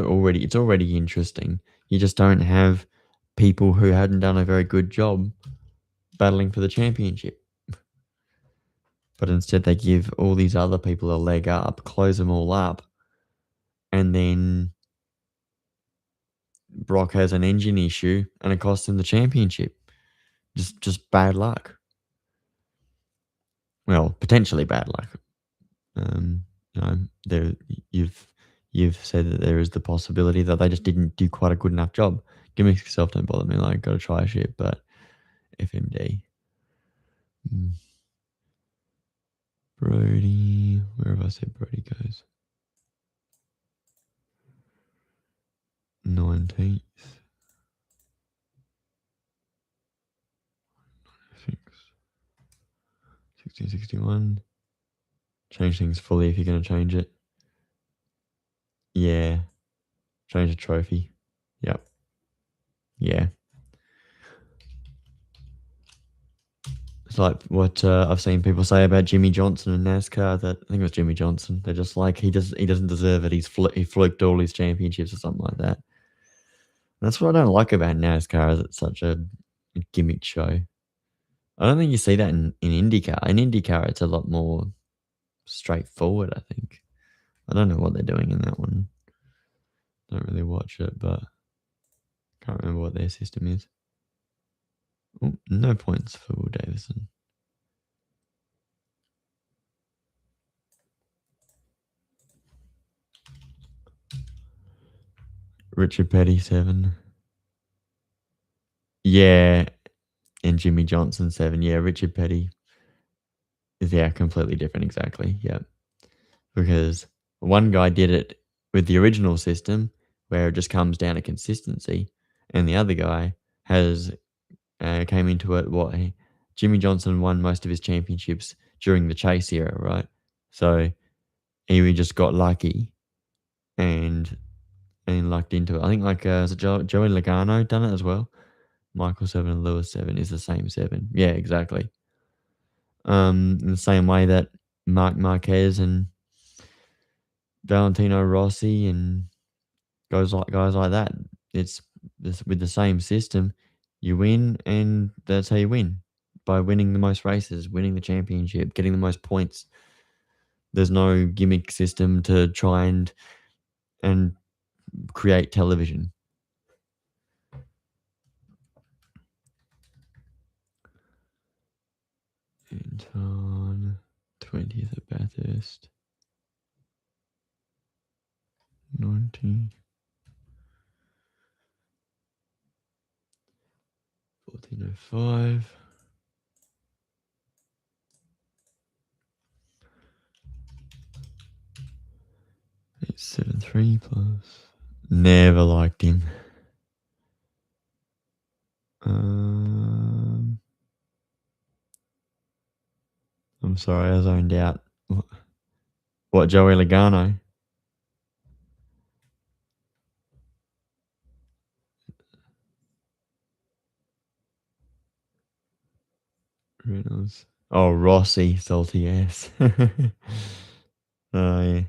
already interesting. You just don't have people who hadn't done a very good job battling for the championship. But instead they give all these other people a leg up, close them all up, and then Brock has an engine issue and it costs him the championship. Just bad luck. Well, potentially bad luck. Um, there you've said that there is the possibility that they just didn't do quite a good enough job. Gimmicks itself don't bother me. Like, gotta try shit, but FMD. Brody, where have I said Brody goes? 19th. 1661. Change things fully if you're going to change it. Yeah. Change the trophy. Yep. Yeah. It's like what I've seen people say about Jimmy Johnson in NASCAR. That I think it was Jimmy Johnson. They're just like he doesn't deserve it. He fluked all his championships or something like that. And that's what I don't like about NASCAR. Is it's such a gimmick show. I don't think you see that in IndyCar. In IndyCar, it's a lot more straightforward. I think. I don't know what they're doing in that one. Don't really watch it, but can't remember what their system is. Oh, no points for Will Davison. Richard Petty 7. Yeah, and Jimmy Johnson 7. Yeah, Richard Petty is completely different. Exactly. Yeah, because one guy did it with the original system where it just comes down to consistency, and the other guy has came into it. Jimmy Johnson won most of his championships during the chase era, right? So he just got lucky and lucked into it. I think is it Joey Logano done it as well? Michael 7 and Lewis 7 is the same 7. Yeah, exactly. In the same way that Mark Marquez and Valentino Rossi and guys like that. It's with the same system. You win, and that's how you win by winning the most races, winning the championship, getting the most points. There's no gimmick system to try and create television. Anton 20th at Bathurst. 90. 1405. It's 7-3 plus. Never liked him. I'm sorry, I zoned out. What, Joey Logano? Reynolds. Oh, Rossi, salty ass. Oh, yeah.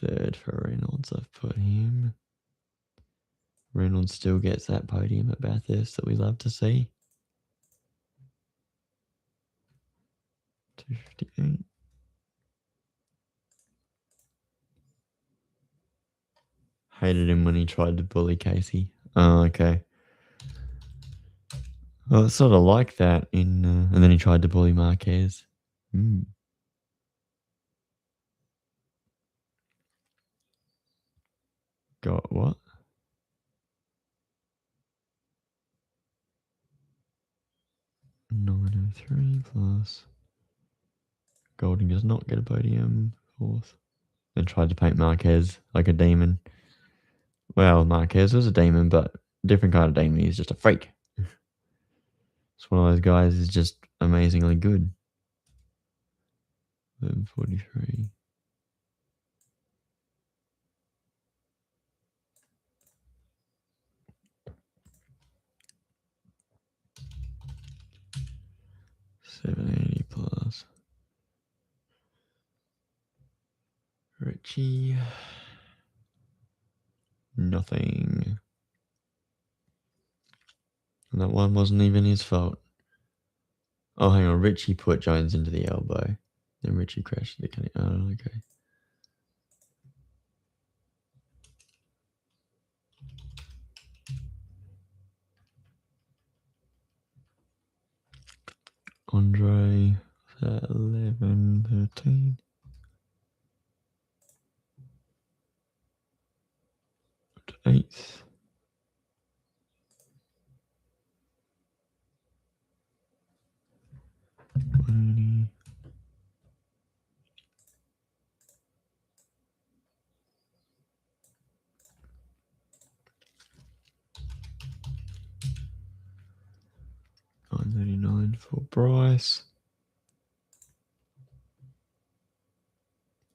Third for Reynolds, I've put him. Reynolds still gets that podium at Bathurst that we love to see. 258. Hated him when he tried to bully Casey. Oh, okay. Well, it's sort of like that and then he tried to bully Marquez. Got what? $903 plus. Golding does not get a podium. Fourth. Then tried to paint Marquez like a demon. Well, Marquez was a demon, but different kind of demon. He's just a freak. It's one of those guys who's just amazingly good. 43. $780 plus. Richie. Nothing. And that one wasn't even his fault. Oh, hang on. Richie put Jones into the elbow. Then Richie crashed the cutting. Oh, okay. Andre. 11, 13. 8th. $180. $939 for Bryce.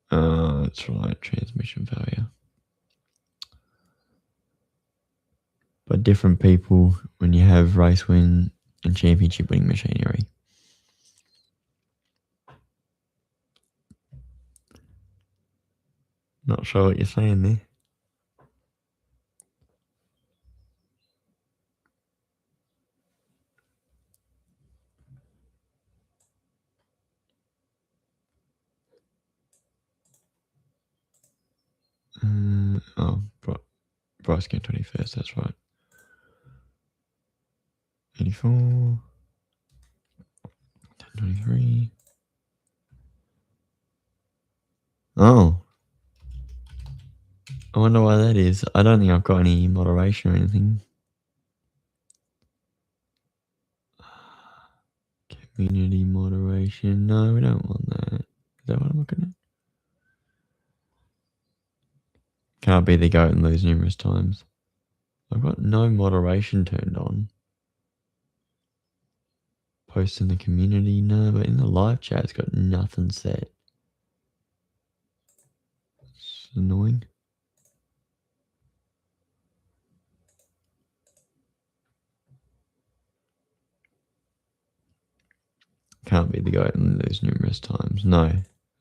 That's right, transmission failure. But different people when you have race win and championship winning machinery. Not sure what you're saying there. Bryce came 21st, that's right. 84. 1023. Oh. I wonder why that is. I don't think I've got any moderation or anything. Community moderation. No, we don't want that. Is that what I'm looking at? Can't be the goat and lose numerous times. I've got no moderation turned on. Post in the community, no, but in the live chat, it's got nothing set. It's annoying. Can't be the goat and lose numerous times. No,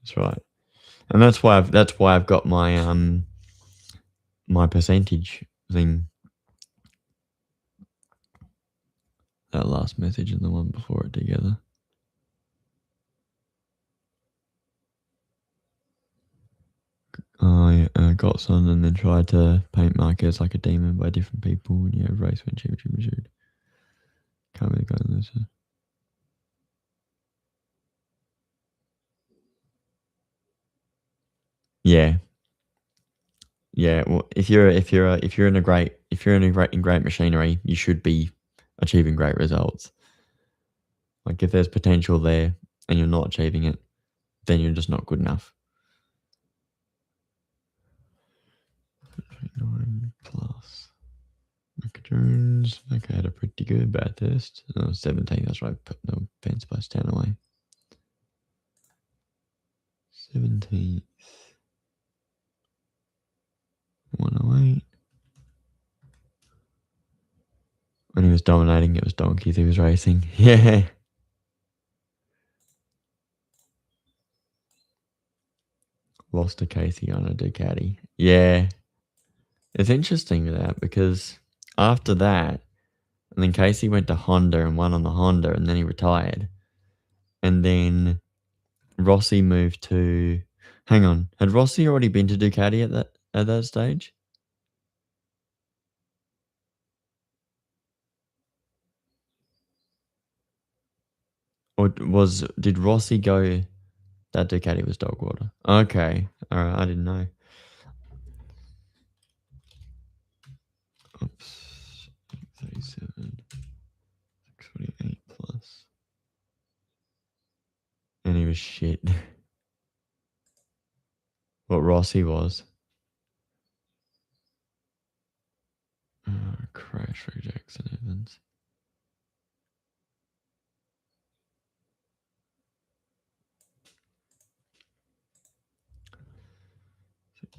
that's right, and that's why I've got my my percentage thing. That last message and the one before it together. I got some and then tried to paint Marquez like a demon by different people. And yeah, race win championship. Can't really go in this. Yeah, yeah. Well, if you're in great machinery, you should be achieving great results. Like if there's potential there and you're not achieving it, then you're just not good enough. 9 plus. Jones. Okay, had a pretty good bad test. 17, that's right. Put no fence plus 10 away. 17th. 108. When he was dominating, it was donkeys he was racing. Yeah. Lost to Casey on a Ducati. Yeah. It's interesting that because after that, and then Casey went to Honda and won on the Honda, and then he retired. And then Rossi moved to. Hang on, had Rossi already been to Ducati at that stage? Or did Rossi go? That Ducati was dog water. Okay, all right, I didn't know. was shit. What Rossi was. Crash for Jackson Evans.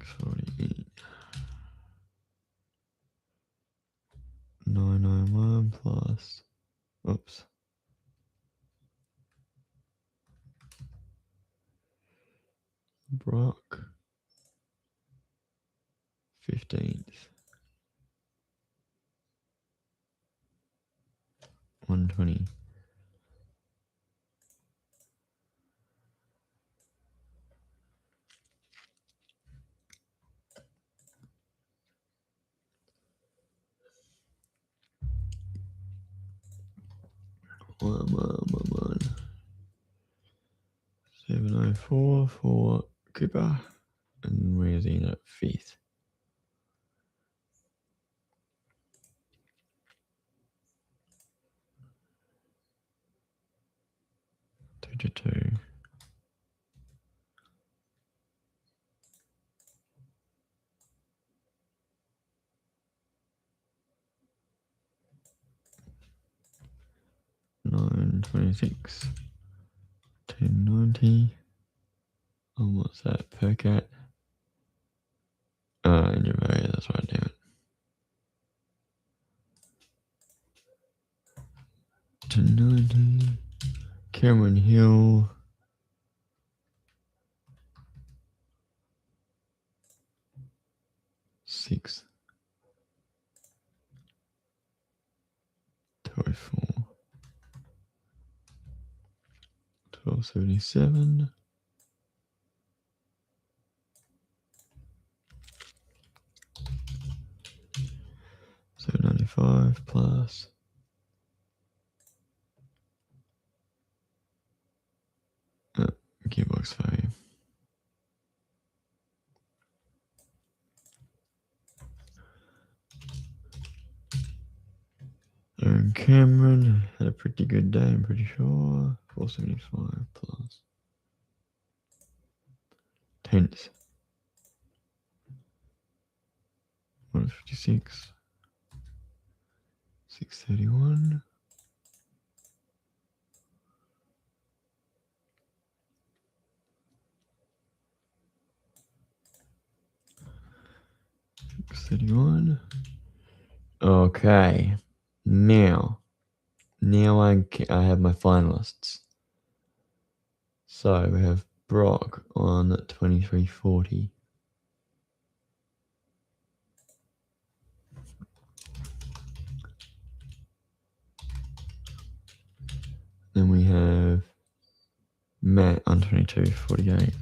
$648. 991 plus. Oops. Brock. 15th. 120. One. 704 for Cooper. And where's he at? 5th. Two. 926. 1090. What's that? Per cat. In your area, that's right, damn it. 1090. Cameron Hill. 6. 204. 1277. 795 plus. Gearbox value. Aaron Cameron had a pretty good day, I'm pretty sure. 475 plus. 10th. 156. 631. 631. Okay. Now I have my finalists. So we have Brock on 2340. Then we have Matt on 2248.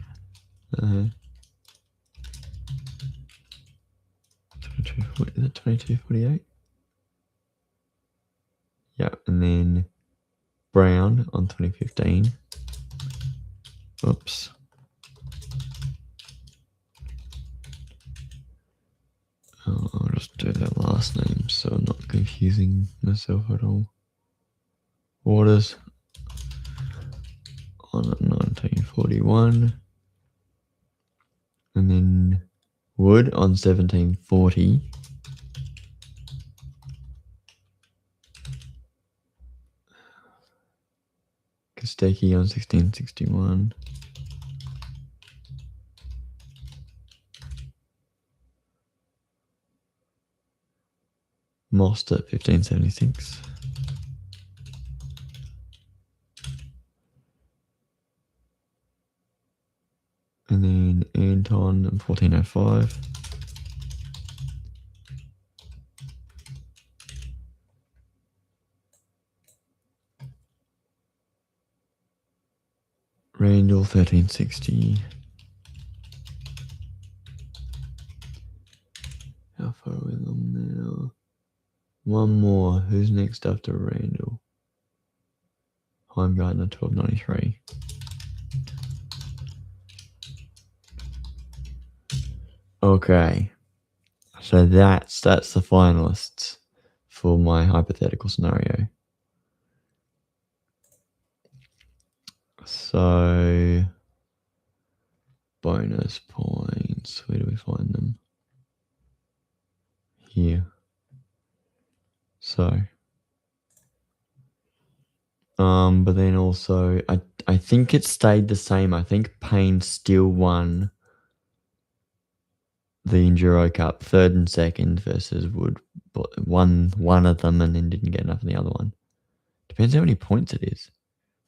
Is that 2248? Yeah, and then Brown on 2015. Oops. I'll just do that last name so I'm not confusing myself at all. Waters on 1941. And then Wood on 1740. Kostecki on 1661. Mostert 1576. And then Anton 1405. Randall 1360. How far are we along now? One more. Who's next after Randall? Heimgartner 1293. Okay. So that's the finalists for my hypothetical scenario. So But then also, I think it stayed the same. I think Payne still won the Enduro Cup, third and second, versus Wood won one of them and then didn't get enough in the other one. Depends how many points it is.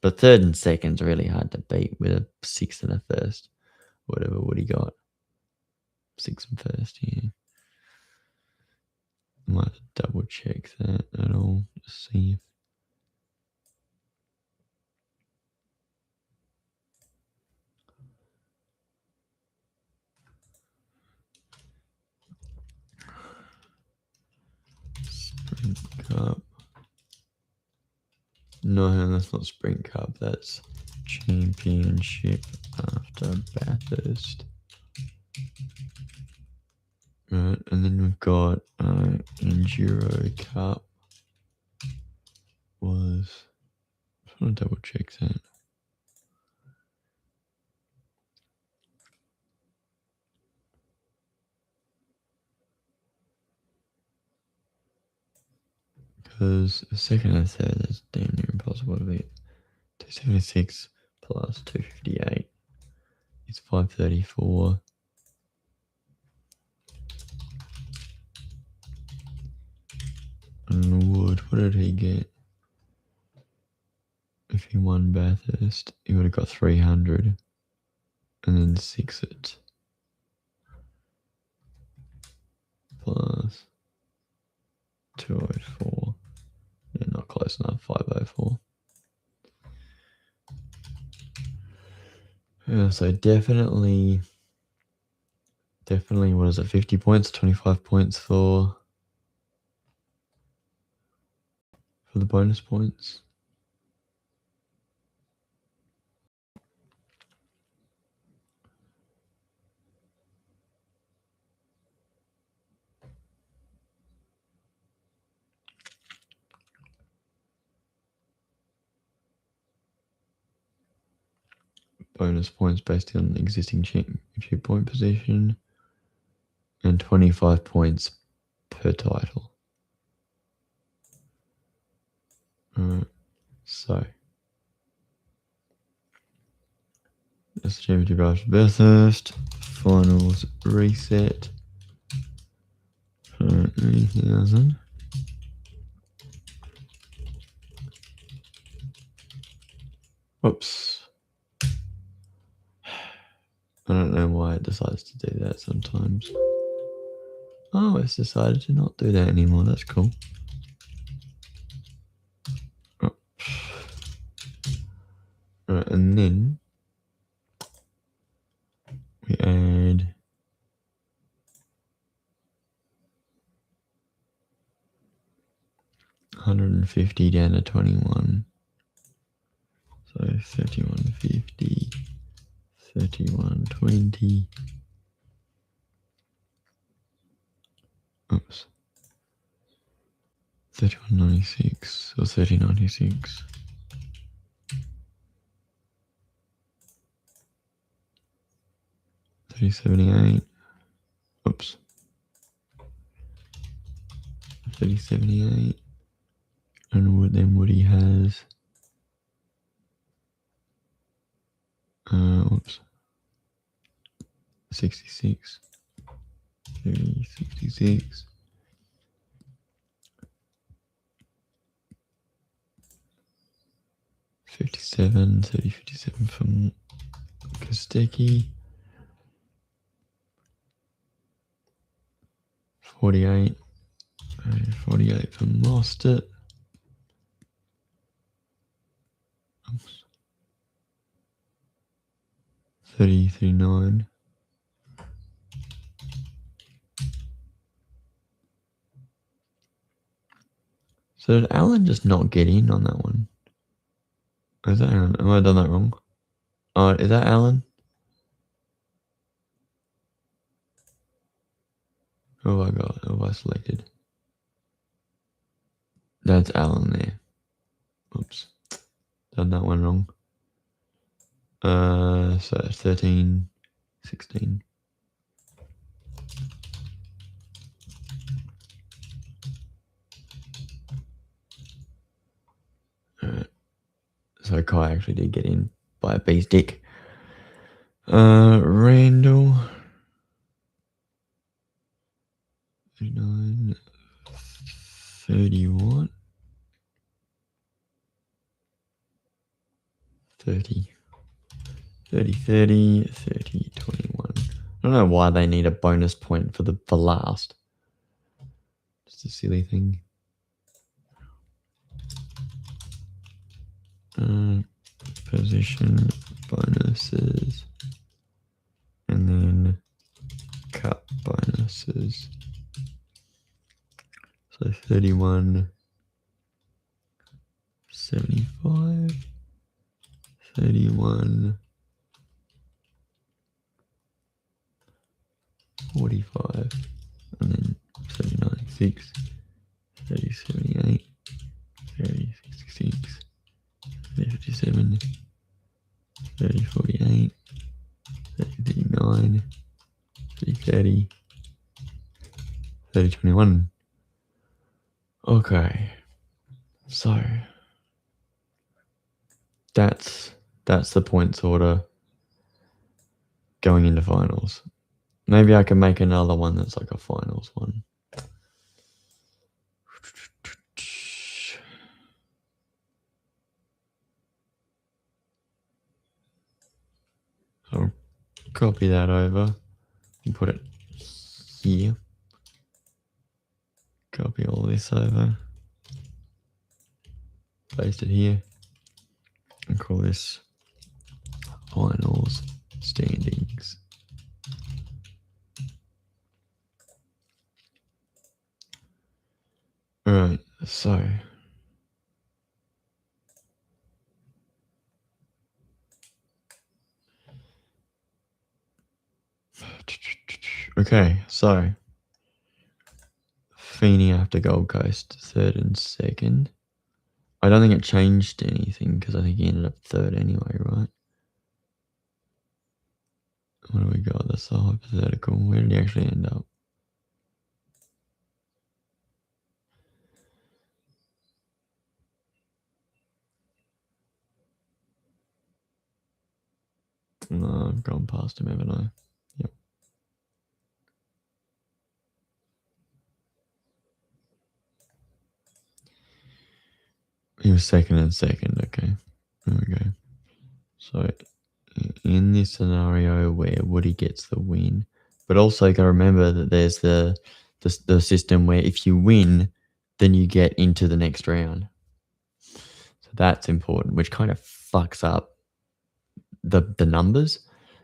But third and second's really hard to beat with a sixth and a first. Whatever Woody got. Sixth and first, yeah. Might double check that at all. Just see if Sprint Cup. No, that's not Sprint Cup. That's Championship after Bathurst. Right, and then we've got Enduro Cup was. I just want to double check that. Because the second and third is damn near impossible to beat. 276 plus 258 is 534. And Wood, what did he get? If he won Bathurst, he would have got 300. And then 6 it. Plus 204. Yeah, not close enough, 504. Yeah, so definitely, what is it, 50 points, 25 points for the bonus points. Bonus points based on existing championship point position, and 25 points per title. Alright, so that's championship after Bathurst. Finals reset for 80,000. Whoops. I don't know why it decides to do that sometimes. Oh, it's decided to not do that anymore. That's cool. Oh. Right, and then we add 150 down to 21. So 3150, 3120. Oops. 3196 or 3096. 3078. Oops. 3078. And then Woody has oops. 66. 66. 57, 57 from Kostecki. 48. 48 from Mostert. Oops. 30, 39. So did Alan just not get in on that one? Is that Alan? Have I done that wrong? Oh, is that Alan? Who have I got? Who have I selected? That's Alan there. Oops. Done that one wrong. So 13, 16. Alright. So Kai actually did get in by a bee's dick. Randall. 39. 31. 30. 30, 30, 30, 21. I don't know why they need a bonus point for last. Just a silly thing. Position bonuses. And then cut bonuses. So 31, 75, 31, 45, and then 79, 6, 30, 78, 30, 66, 30, 57, 30, 48, 30, 39, 30, 30, 30, 21. Okay, so that's the points order going into finals. Maybe I can make another one that's like a finals one. I'll copy that over and put it here. Copy all this over. Paste it here. And call this finals standings. Alright, so okay, so Feeney after Gold Coast, third and second. I don't think it changed anything because I think he ended up third anyway, right? What do we got? That's so hypothetical. Where did he actually end up? No, I've gone past him, haven't I? Yep. He was second and second, okay. There we go. So in this scenario where Woody gets the win, but also you got to remember that there's the system where if you win, then you get into the next round. So that's important, which kind of fucks up the numbers.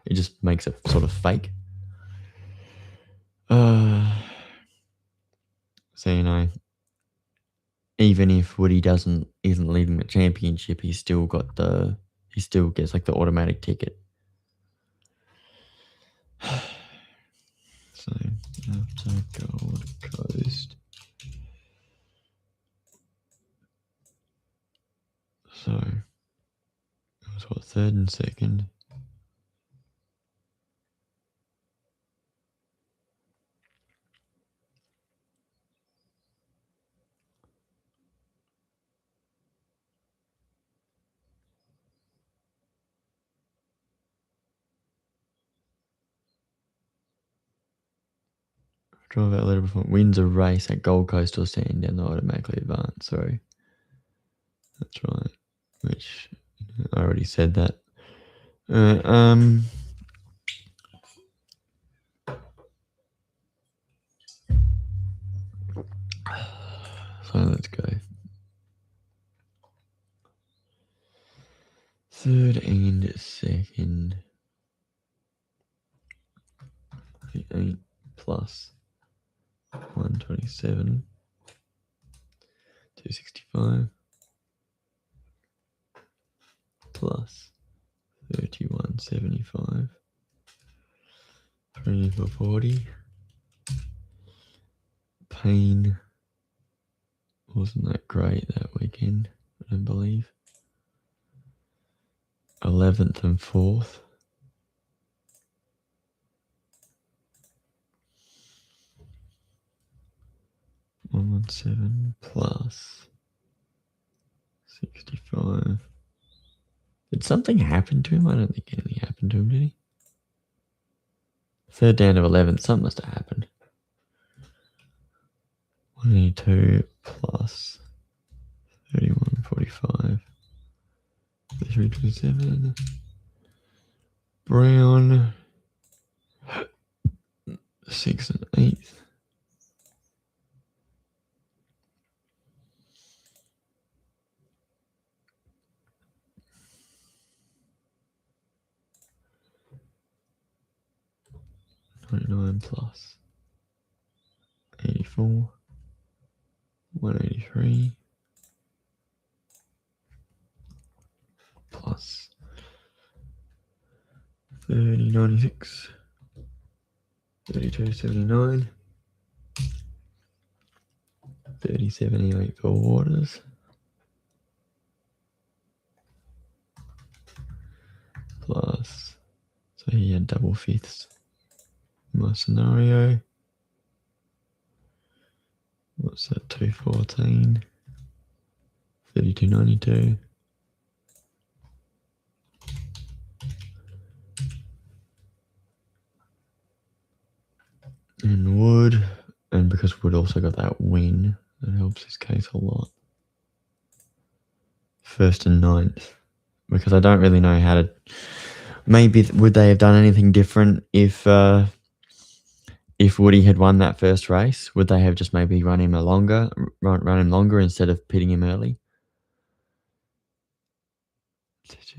It just makes it sort of fake. So even if Woody isn't leading the championship, he still gets like the automatic ticket. So after Gold Coast. So it was what, third and second. Draw that letter before wins a race at Gold Coast or Sandown, they automatically advance. Sorry. That's right. Which I already said that. So let's go. Third and second. 8 plus 127. 265. Plus 3175. 3 for 40. Payne wasn't that great that weekend, I don't believe. 11th and 4th. 117 plus 65 Did something happen to him? I don't think anything happened to him, did he? Third down to 11. Something must have happened. 182 plus 31.45. 327. Brown. 6 and 8. $99 plus 84. 183 plus 3096. 3279. 3078 for Waters. Plus, so he had double fifths in my scenario. What's that? 214. 3292. And Wood, and because Wood also got that win, that helps his case a lot. First and ninth, because I don't really know how to. Maybe would they have done anything different if Woody had won that first race? Would they have just maybe run him longer instead of pitting him early?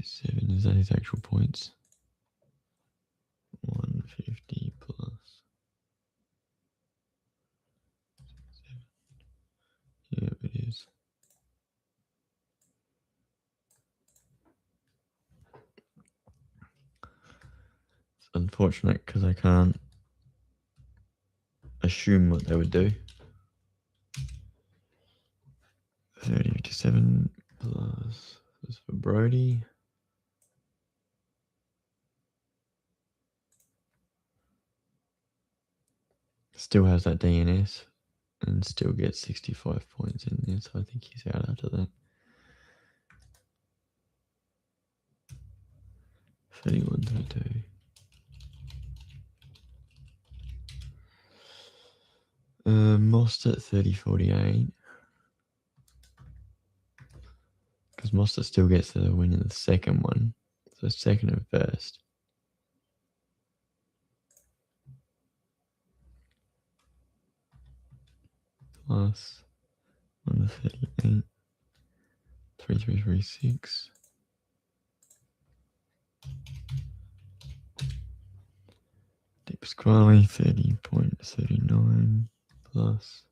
7, is that his actual points? 150 plus. Yeah, it is. It's unfortunate because I can't assume what they would do. 3057 plus. This for Brody. Still has that DNS and still gets 65 points in there, so I think he's out after that. 3132. Mostert 3048. Because Mostert still gets the win in the second one. So second and first. Plus 138. 3336. Deep Squally 30.39 plus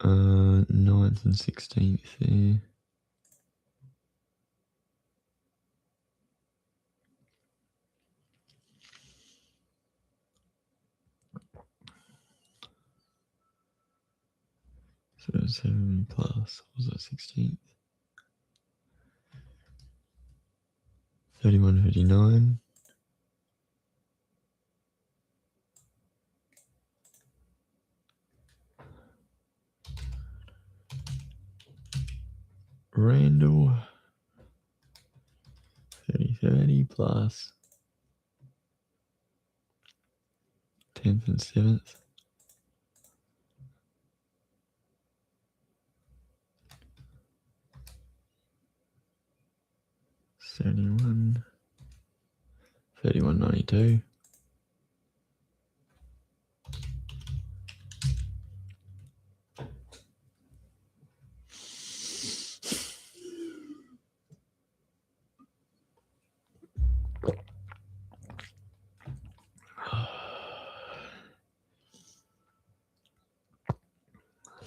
9th and 16th there. So 7 plus, what was that, 16th? 31.59. Randall 30.30 plus 10th and 7th. 71. 31.92.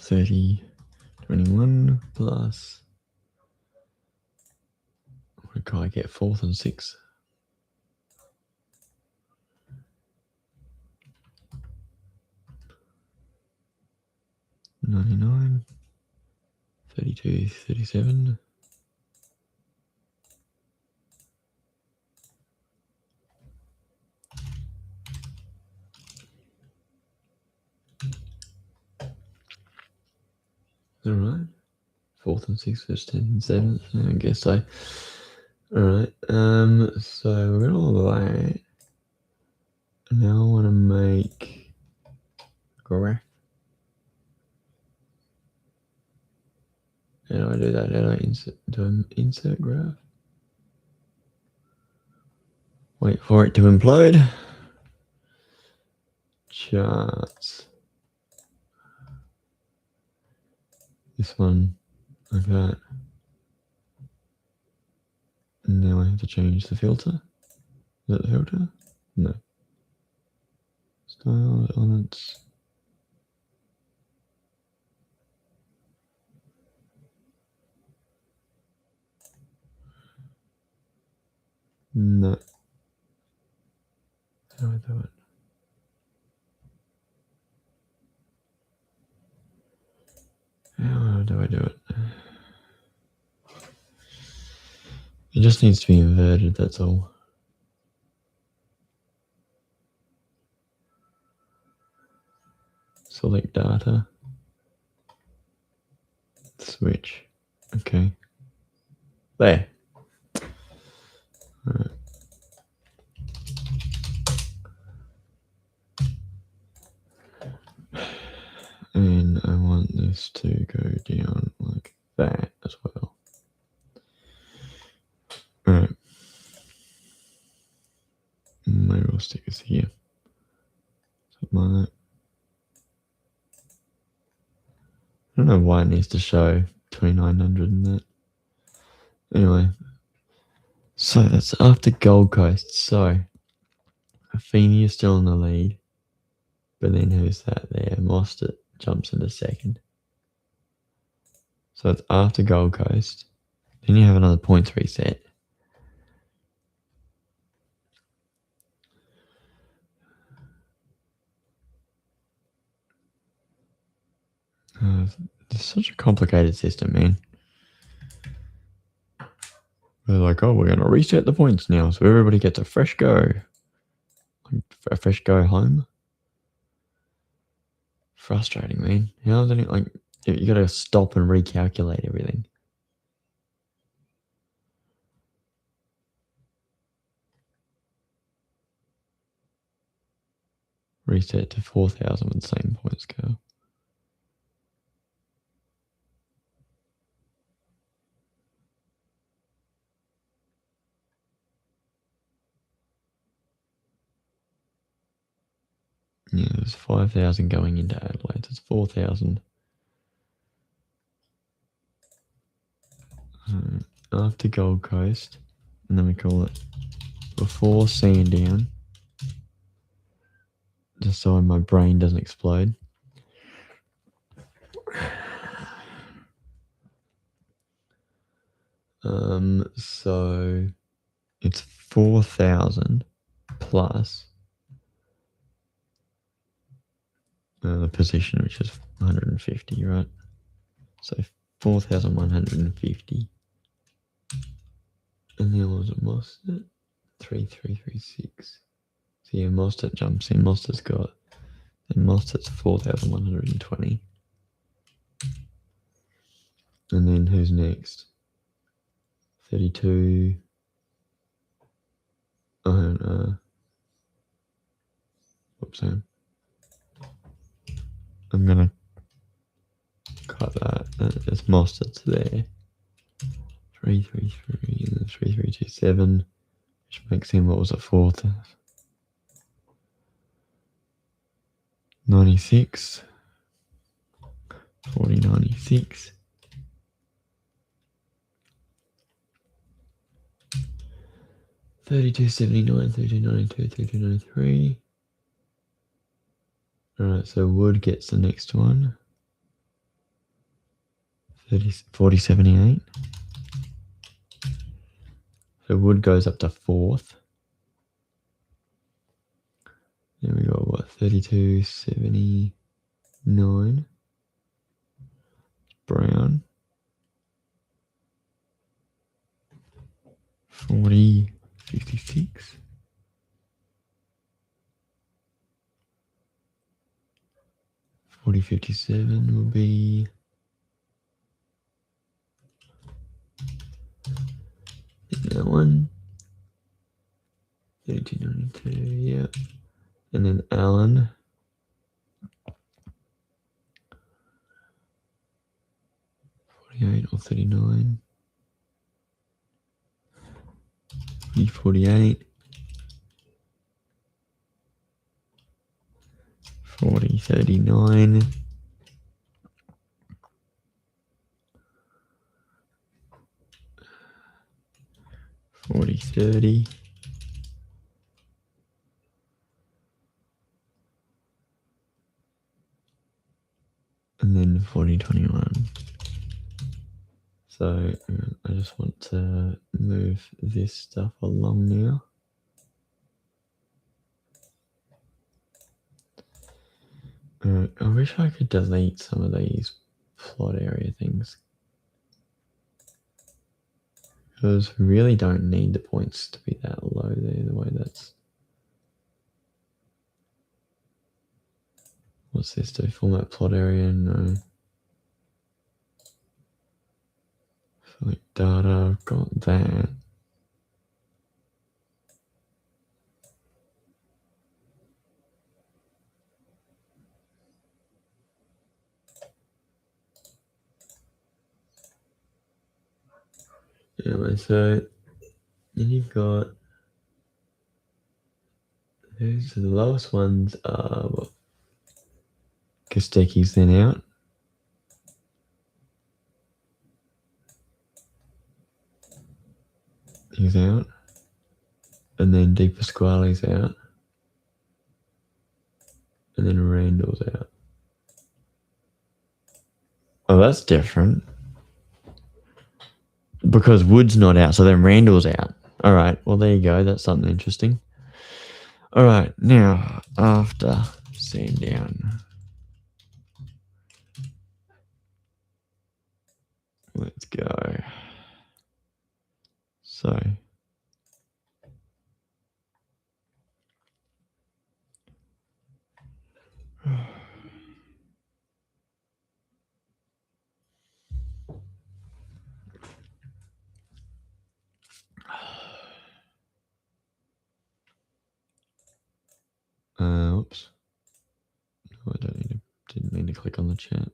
$30, 21 plus. What can I get? 4th and 6th. 99. 32, 37. All right. 4th and 6th, 1st, 10th and 7th. I guess so. Alright, so we're all that. Now I want to make graph. How do I do that? How do I insert graph? Wait for it to implode. Charts. This one, like that. And now I have to change the filter. Is that the filter? No. Style, elements. No. How do I do it? How do I do it? It just needs to be inverted, that's all. Select data. Switch. Okay. There. Alright. And I want this to go down like that as well. Alright. My raw stickers here. Something like that. I don't know why it needs to show 2900 and that. Anyway. So that's after Gold Coast. So Feeney is still in the lead. But then who's that there? Mostert jumps into second. So it's after Gold Coast. Then you have another points reset. It's such a complicated system, man. They're like, oh, we're going to reset the points now, so everybody gets a fresh go. A fresh go home. Frustrating, man. How is it like you got to stop and recalculate everything? Reset to 4,000 with the same point scale. Yeah, there's 5,000 going into Adelaide. So it's 4,000. After Gold Coast, and then we call it before Sandown, just so my brain doesn't explode. So it's 4,000 plus the position, which is 150, right? So 4,150. And then what was it, Mostert? 3,336. So yeah, Mostert jumps in. Mostert's got, and Mostert's 4,120. And then who's next? 32. I don't know. Whoops, I'm gonna cut that. It's Mostert's there. 333 and then 3,327, which makes him, what was it, 96. 4096. 3279, 3292, 3293. Alright, so Wood gets the next one. 4078. So Wood goes up to 4th. Then we got what, 3279. Brown. 4056. 4057 will be one. 3292, yeah. And then Allen. 48 or 39. 48. 39. 30. And then 21. So I just want to move this stuff along now. I wish I could delete some of these plot area things, because we really don't need the points to be that low there, the way that's... What's this do? Format plot area? No. Select data, I've got that. Anyway, so then you've got... So the lowest ones are what? Kosteki's then out. He's out. And then De Pasquale's out. And then Randall's out. Oh, that's different. Because Wood's not out, so then Randall's out. All right, well, there you go. That's something interesting. All right, now, after Sandown, let's go. So, oops. No, I didn't mean to click on the chat.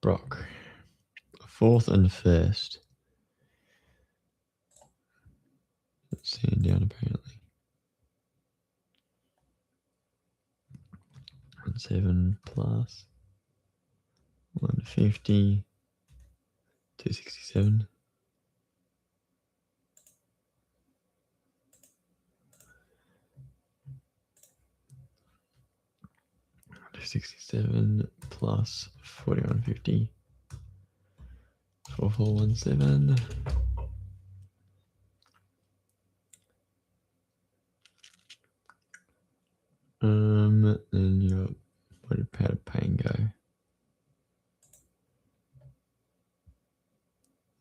Brock, 4th and 1st. Sandown apparently. 7 plus 150, 267. 267 plus 4150. 4417. Then your where did powder pain go?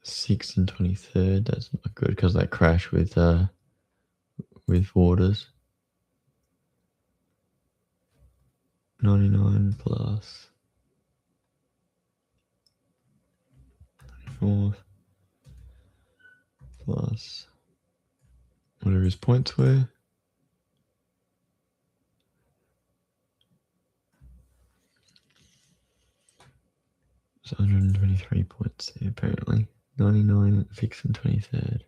6th and 23rd. That's not good because that crashed with Waters. 99 plus 24th plus whatever his points were. It's 123 points there apparently. 99 at 6th and 23rd.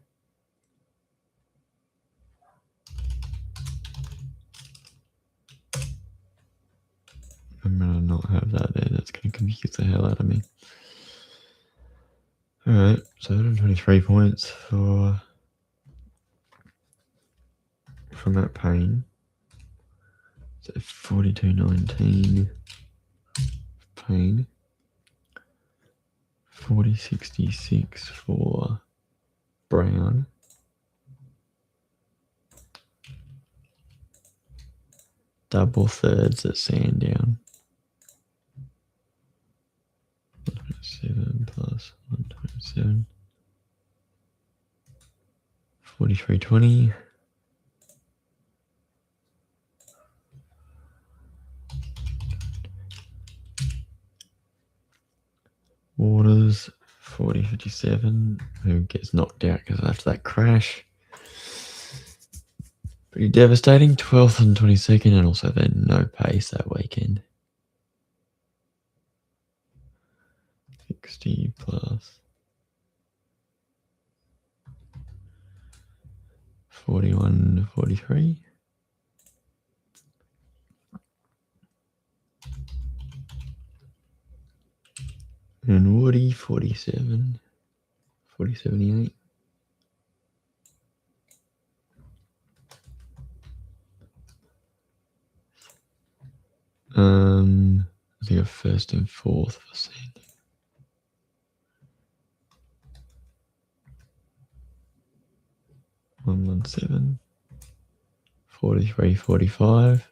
I'm gonna not have that there. That's gonna confuse the hell out of me. Alright, so 123 points from that pain. So 4219 pain. 4066 for Brown. Double thirds at Sandown. 127 plus 127. 4320. Waters 40.57. Who gets knocked out because after that crash. Pretty devastating. 12th and 22nd, and also then no pace that weekend. 60 plus 41 43. And Woody 47 40.78. I think a first and fourth for Sandy. One 7 43 45.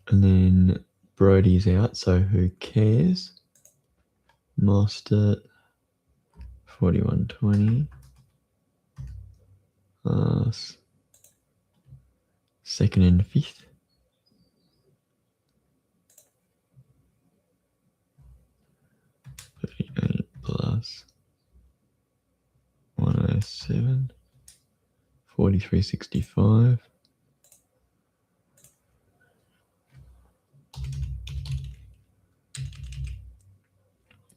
And then Brody's out, so who cares? Mostert 41.20. Second and fifth. 38 plus 107. 43.65.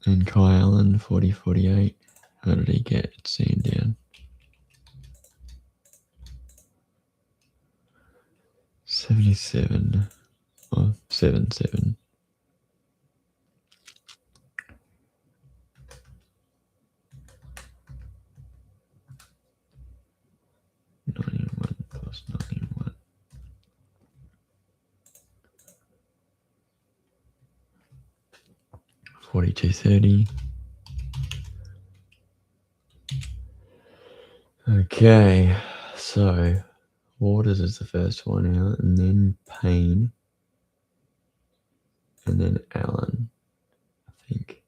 And Kai Allen 40.48. How did he get seen down? 77 or 77. +91. 42.30. Okay, so Waters is the first one out, and then Payne, and then Allen, I think.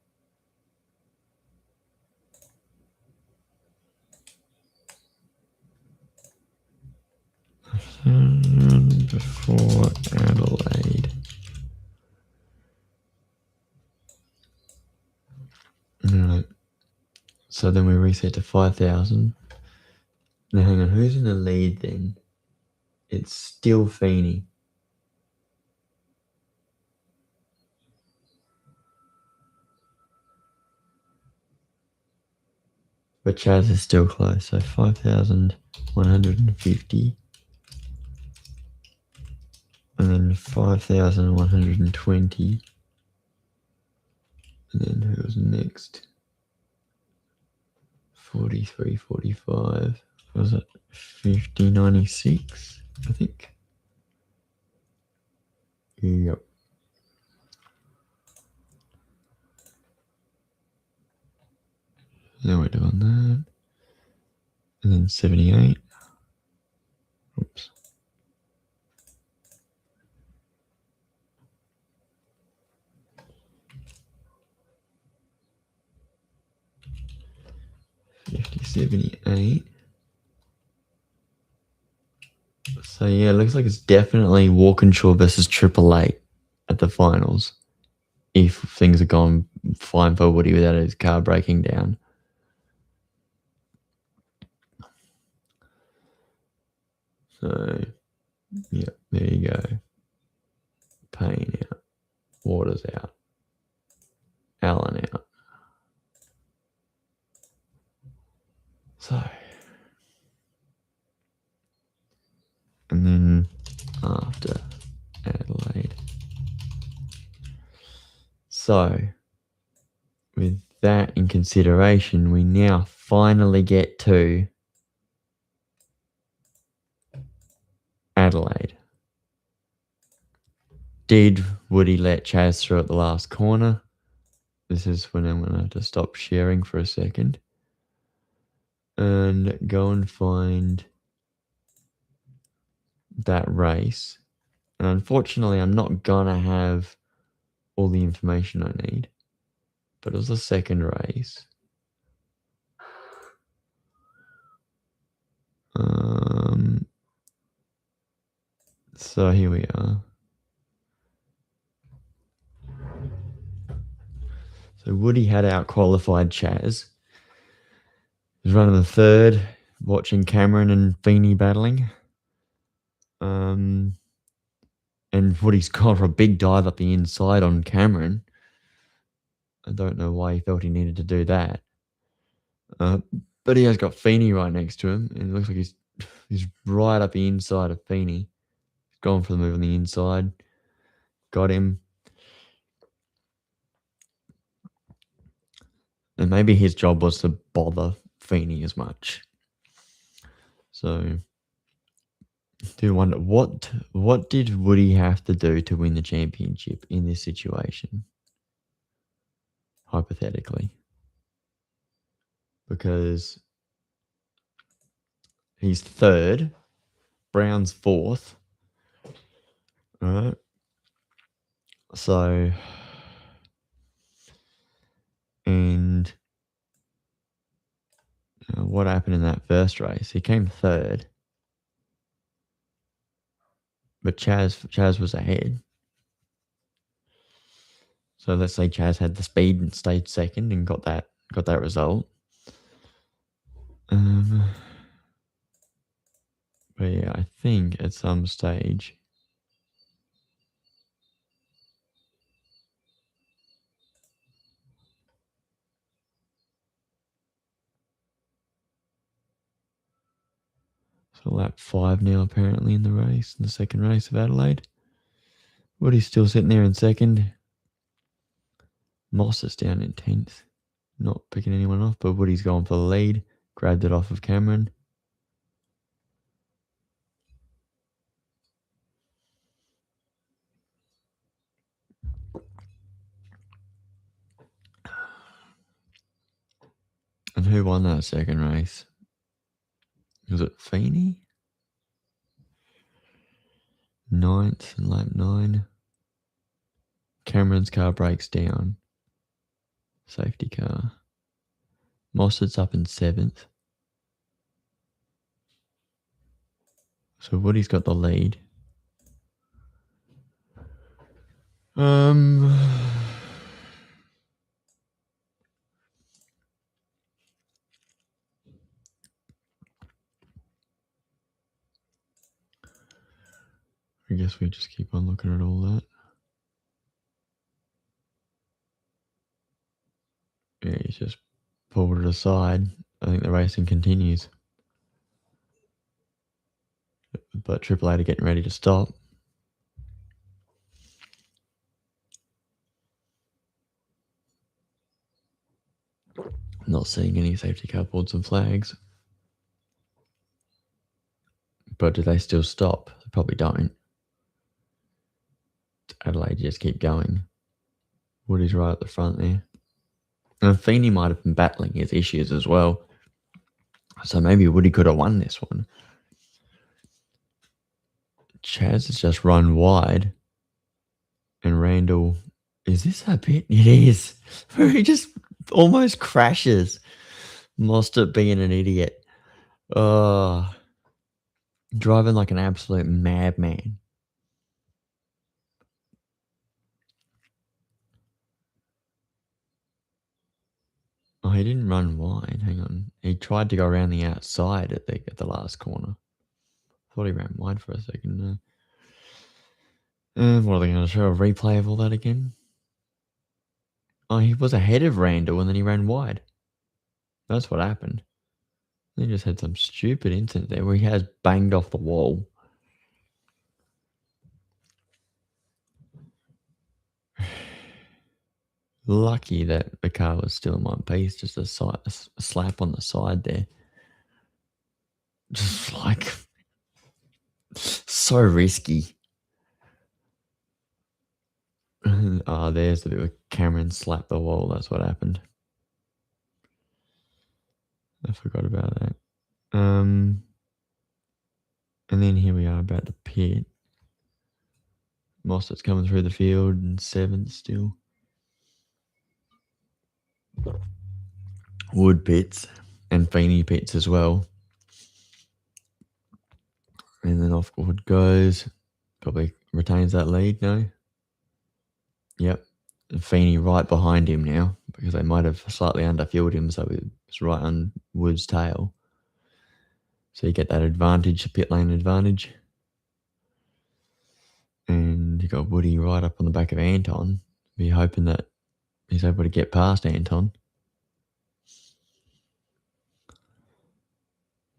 Before Adelaide. Alright. So then we reset to 5,000. Now hang on, who's in the lead then? It's still Feeney. But Chaz is still close, so 5,150. And then 5,120. And then who was next? 43, 45. Was it 50.96? I think. Yep. Now we're doing that. And then 78. Oops. $50.78. So yeah, it looks like it's definitely Walkinshaw versus Triple Eight at the finals. If things are gone fine for Woody without his car breaking down. So yeah, there you go. Payne out. Waters out. Allen out. So, and then after Adelaide. So, with that in consideration, we now finally get to Adelaide. Did Woody let Chaz through at the last corner? This is when I'm going to have to stop sharing for a second and go and find that race. And unfortunately, I'm not going to have all the information I need, but it was the second race. So here we are. So Woody had out-qualified Chaz. He was running the third, watching Cameron and Feeney battling. And Woody's gone for a big dive up the inside on Cameron. I don't know why he felt he needed to do that. But he has got Feeney right next to him, and it looks like he's right up the inside of Feeney. He's going for the move on the inside. Got him. And maybe his job was to bother Feeney as much. So, do wonder what did Woody have to do to win the championship in this situation? Hypothetically. Because he's third, Brown's fourth. All right. So, and what happened in that first race? He came third, but Chaz was ahead. So let's say Chaz had the speed and stayed second and got that result. But yeah, I think at some stage. So lap 5 now apparently in the second race of Adelaide. Woody's still sitting there in second. Mostert's down in 10th. Not picking anyone off, but Woody's going for the lead. Grabbed it off of Cameron. And who won that second race? Was it Feeney? 9th in lap 9. Cameron's car breaks down. Safety car. Mostert's up in 7th. So Woody's got the lead. I guess we just keep on looking at all that. Yeah, he's just pulled it aside. I think the racing continues. But Triple Eight are getting ready to stop. Not seeing any safety car boards and flags. But do they still stop? They probably don't. Adelaide just keep going. Woody's right at the front there. And Feeney might have been battling his issues as well. So maybe Woody could have won this one. Chaz has just run wide. And Randall... Is this a bit? It is. Where he just almost crashes. Mostert being an idiot. Driving like an absolute madman. Oh, he didn't run wide. Hang on. He tried to go around the outside at the last corner. Thought he ran wide for a second. What are they going to show? A replay of all that again? Oh, he was ahead of Randall and then he ran wide. That's what happened. He just had some stupid incident there where he has banged off the wall. Lucky that the car was still in one piece. Just a slap on the side there. Just like... so risky. Oh, there's the bit where Cameron slapped the wall. That's what happened. I forgot about that. And then here we are about the pit. Mostert's coming through the field in 7th still. Wood pits and Feeney pits as well. And then off Wood goes. Probably retains that lead, no? Yep. Feeney right behind him now because they might have slightly underfilled him, so it's right on Wood's tail. So you get that advantage, pit lane advantage. And you got Woody right up on the back of Anton. Be hoping that he's able to get past Anton.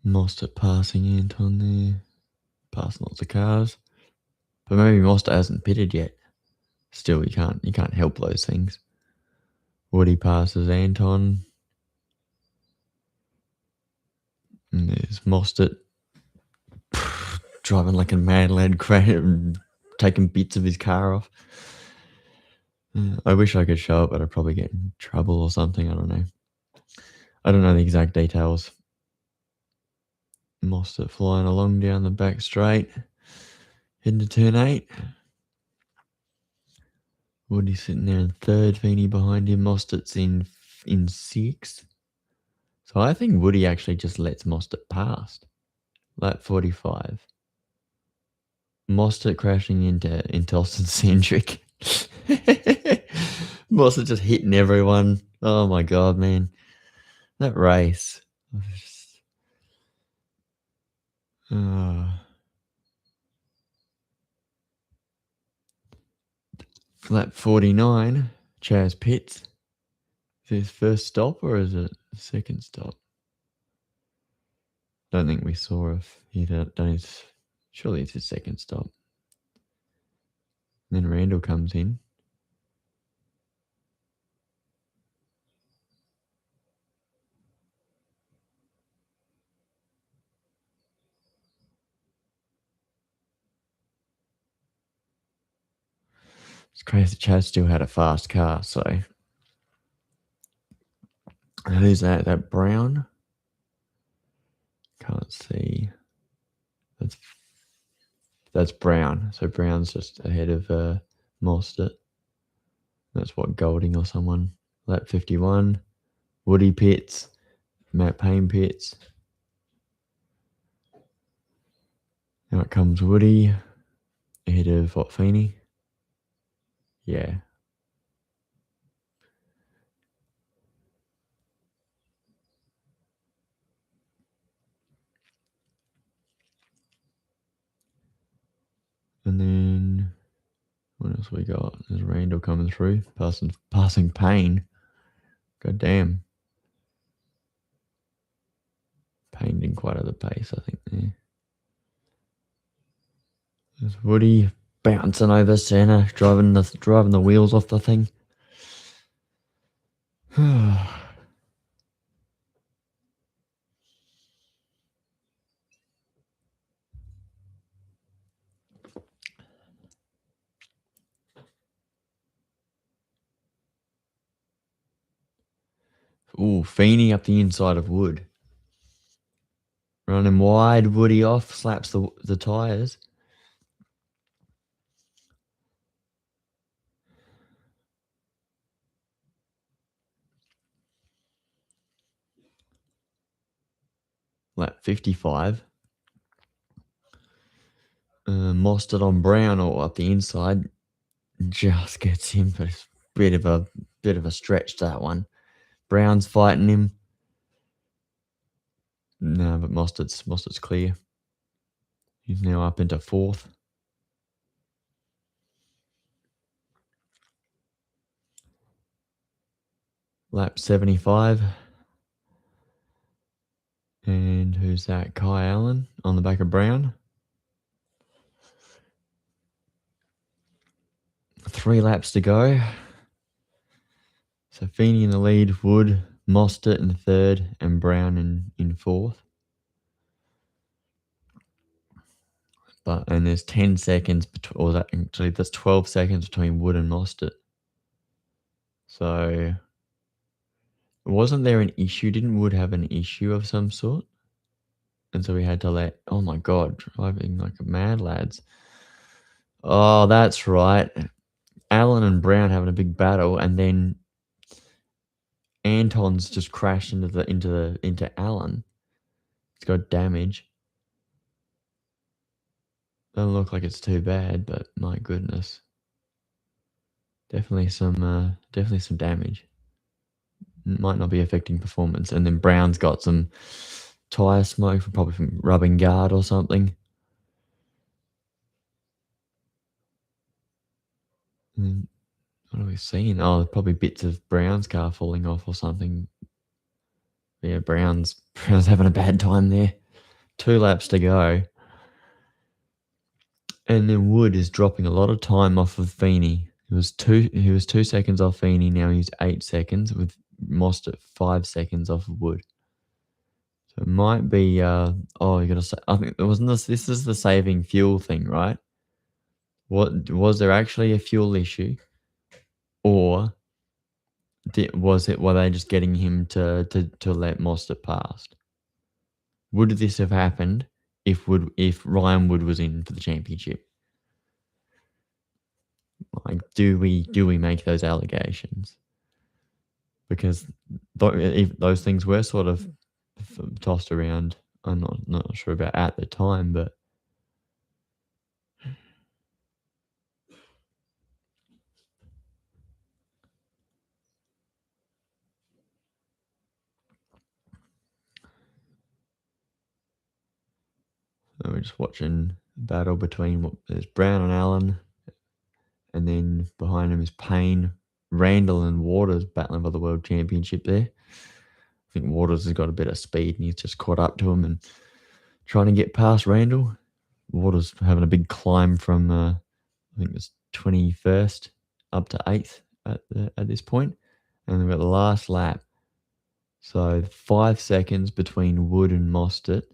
Mostert passing Anton there. Passing lots of cars. But maybe Mostert hasn't pitted yet. Still, you can't help those things. Woody passes Anton. And there's Mostert driving like a mad lad, taking bits of his car off. I wish I could show it, but I'd probably get in trouble or something. I don't know. I don't know the exact details. Mostert flying along down the back straight. Heading to turn 8. Woody sitting there in 3rd, Feeney behind him. Mostert's in 6th. So I think Woody actually just lets Mostert past. Lap 45. Mostert crashing into Austin Centric. Mostert just hitting everyone. Oh my god, man. That race. Lap 49, Chaz pits. Is it his first stop or is it second stop? Don't think we saw if he done his. Surely it's his second stop. And then Randall comes in. It's crazy. Chaz still had a fast car, so. Who's that? That Brown? Can't see. That's Brown. So Brown's just ahead of Mostert. That's what, Golding or someone. Lap 51. Woody pits. Matt Payne pits. Out comes Woody. Ahead of what, Feeney? Yeah. And then what else we got? There's Randall coming through, passing Payne. God damn. Payne didn't quite have the pace, I think, there. There's Woody bouncing over Senna, driving the wheels off the thing. Ooh, Feeney up the inside of Wood. Running wide, Woody off, slaps the tyres. Lap 55. Mostert on Brown or up the inside. Just gets him, but it's a bit of a stretch, that one. Brown's fighting him. No, but Mostert's clear. He's now up into 4th. Lap 75. And who's that? Kai Allen on the back of Brown. 3 laps to go. So Feeney in the lead, Wood, Mostert in 3rd, and Brown in 4th. And there's 10 seconds, that's 12 seconds between Wood and Mostert. So wasn't there an issue? Didn't Wood have an issue of some sort? And so we had to oh my God, driving like a mad, lads. Oh, that's right. Allen and Brown having a big battle, and then Anton's just crashed into Allen. It's got damage. Doesn't look like it's too bad, but my goodness. Definitely some damage. Might not be affecting performance. And then Brown's got some tyre smoke, probably from rubbing guard or something. And what are we seeing? Oh, probably bits of Brown's car falling off or something. Yeah, Brown's having a bad time there. 2 laps to go. And then Wood is dropping a lot of time off of Feeney. He was 2 seconds off Feeney, now he's 8 seconds, with Mostert 5 seconds off of Wood. So it might be you gotta say, I think it wasn't this is the saving fuel thing, right? What was there actually a fuel issue? Or were they just getting him to let Mostert past? Would this have happened if Ryan Wood was in for the championship? Like, do we make those allegations? Because if those things were sort of tossed around. I'm not sure about at the time, but we're just watching battle between there's Brown and Allen, and then behind him is Payne, Randall, and Waters battling for the world championship there. I think Waters has got a bit of speed, and he's just caught up to him and trying to get past Randall. Waters having a big climb from I think it's 21st up to 8th at this point, and we've got the last lap. So 5 seconds between Wood and Mostert.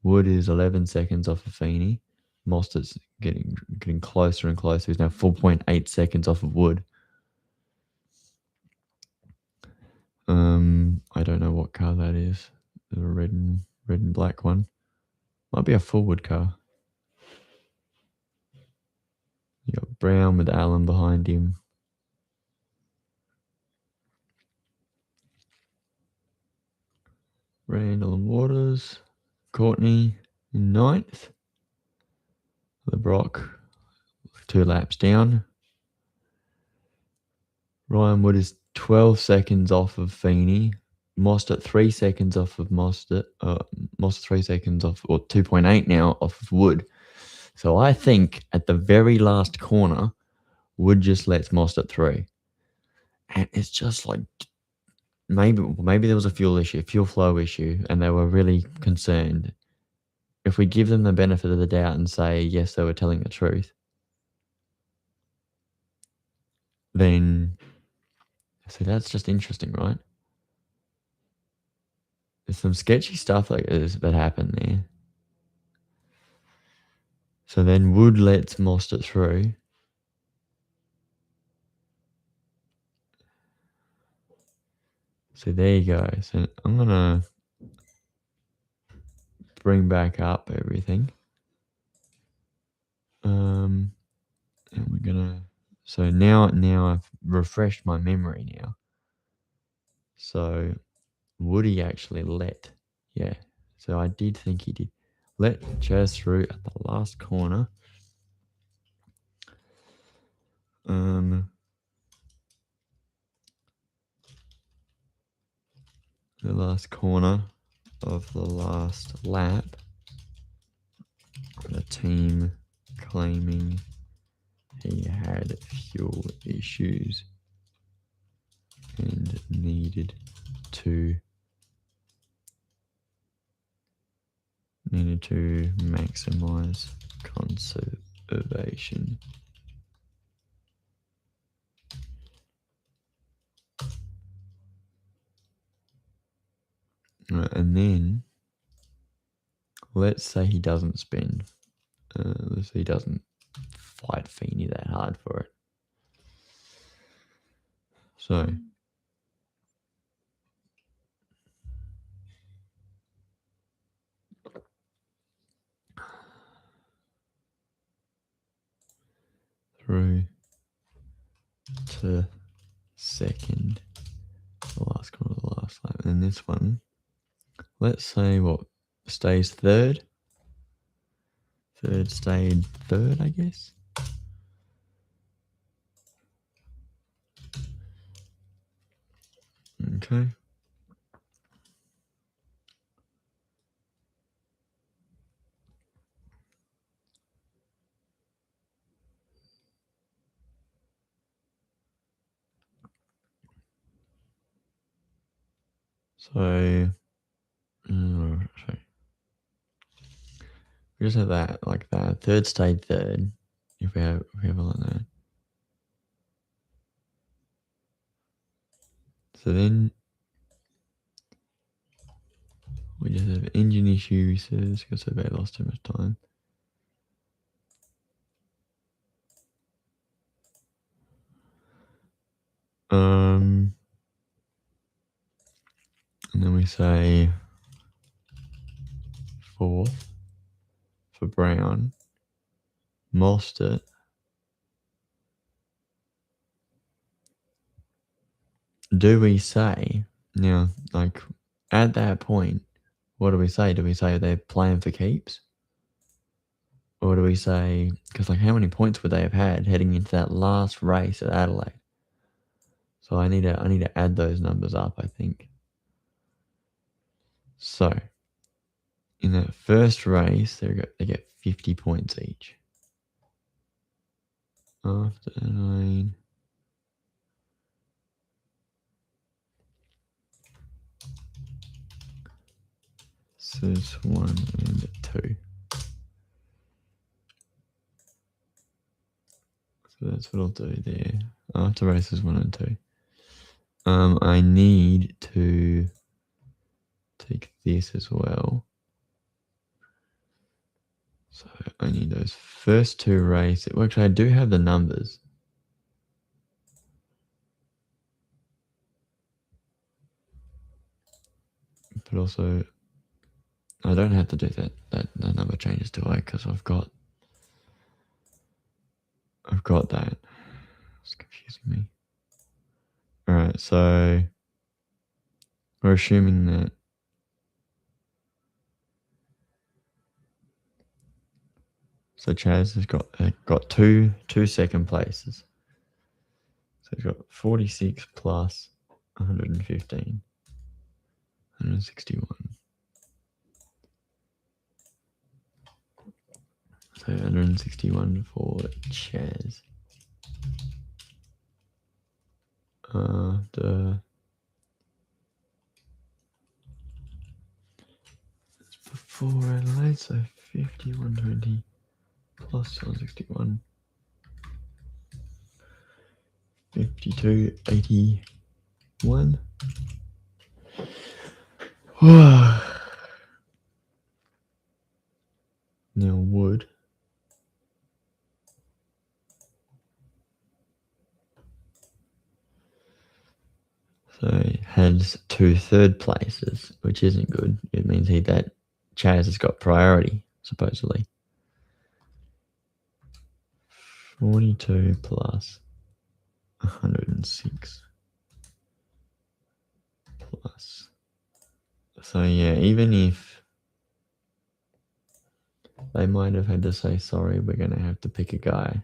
Wood is 11 seconds off of Feeney. Mostert's getting closer and closer. He's now 4.8 seconds off of Wood. I don't know what car that is. The red and black one. Might be a forward car. You got Brown with Allen behind him. Randall and Waters. Courtney in 9th. LeBrock 2 laps down. Ryan Wood is 12 seconds off of Feeney. Mostert 3 seconds off of Mostert. Mostert 3 seconds off, or 2.8 now off of Wood. So I think at the very last corner, Wood just lets Mostert through. And it's just like, maybe there was a fuel flow issue, and they were really concerned. If we give them the benefit of the doubt and say, yes, they were telling the truth, then, so that's just interesting, right? There's some sketchy stuff that happened there. So then Wood lets Mostert through. So there you go. So I'm going to bring back up everything. And we're going to... So now I've refreshed my memory now. So Woody actually let... Yeah. So I did think he did let Chaz through at the last corner. The last corner of the last lap. The team claiming he had fuel issues and needed to maximize conservation. And then let's say he doesn't spend. Let's say he doesn't fight Feeney that hard for it. So through to second, the last corner of the last lap. And this one, let's say stays third. Third stayed third, I guess. Okay. So, sorry. We just have that, like that. Third stayed third. If we have it like that. So then we just have engine issue, says because survey lost too much time. And then we say fourth for Brown, Mostert. Do we say now, like at that point, what do we say? Do we say they're playing for keeps? Or do we say, because like how many points would they have had heading into that last race at Adelaide? So I need to add those numbers up, I think. So in that first race, they get 50 points each. After Adelaide, so it's 1 and 2. So that's what I'll do there. After races 1 and 2. I need to take this as well. So I need those first 2 races. Well, actually, I do have the numbers. But also, I don't have to do that number changes, do I? Because I've got that. It's confusing me. All right, so we're assuming that. So Chaz has got two second places. So he's got 46 plus 115, 161. So 161 for Chaz. Before Adelaide, so 5120 plus 161. 5281. Now Wood. So he has 2 third places, which isn't good. It means that Chaz has got priority, supposedly. 42 plus 106 plus. So yeah, even if they might have had to say, sorry, we're going to have to pick a guy.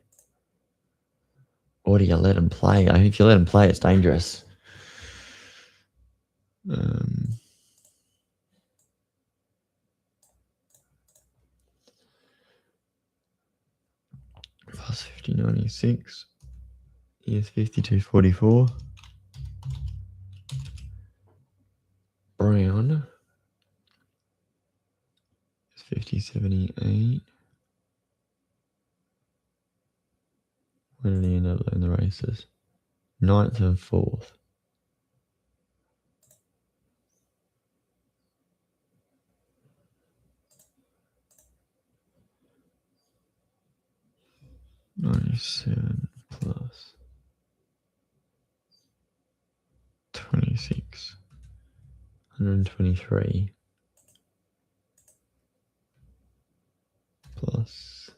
Or do you let him play? I think if you let him play, it's dangerous. Plus 5096 is 5244. Brown is 5078. Where did he end up in the races? 9th and 4th. $97 plus 26. 123 plus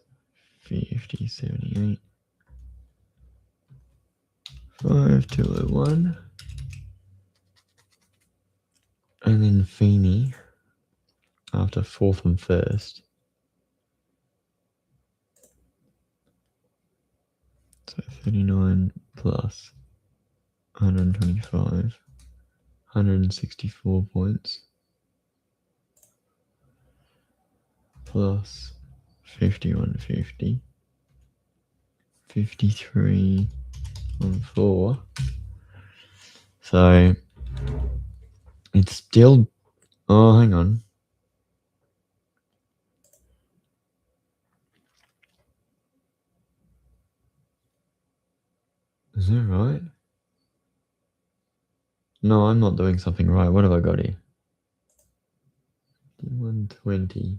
5078. 5201. And then Feeney after 4th and 1st. 39 plus 125, 164 points, plus 5150, 53 on 4. So it's still, oh, hang on. Is that right? No, I'm not doing something right. What have I got here? 120.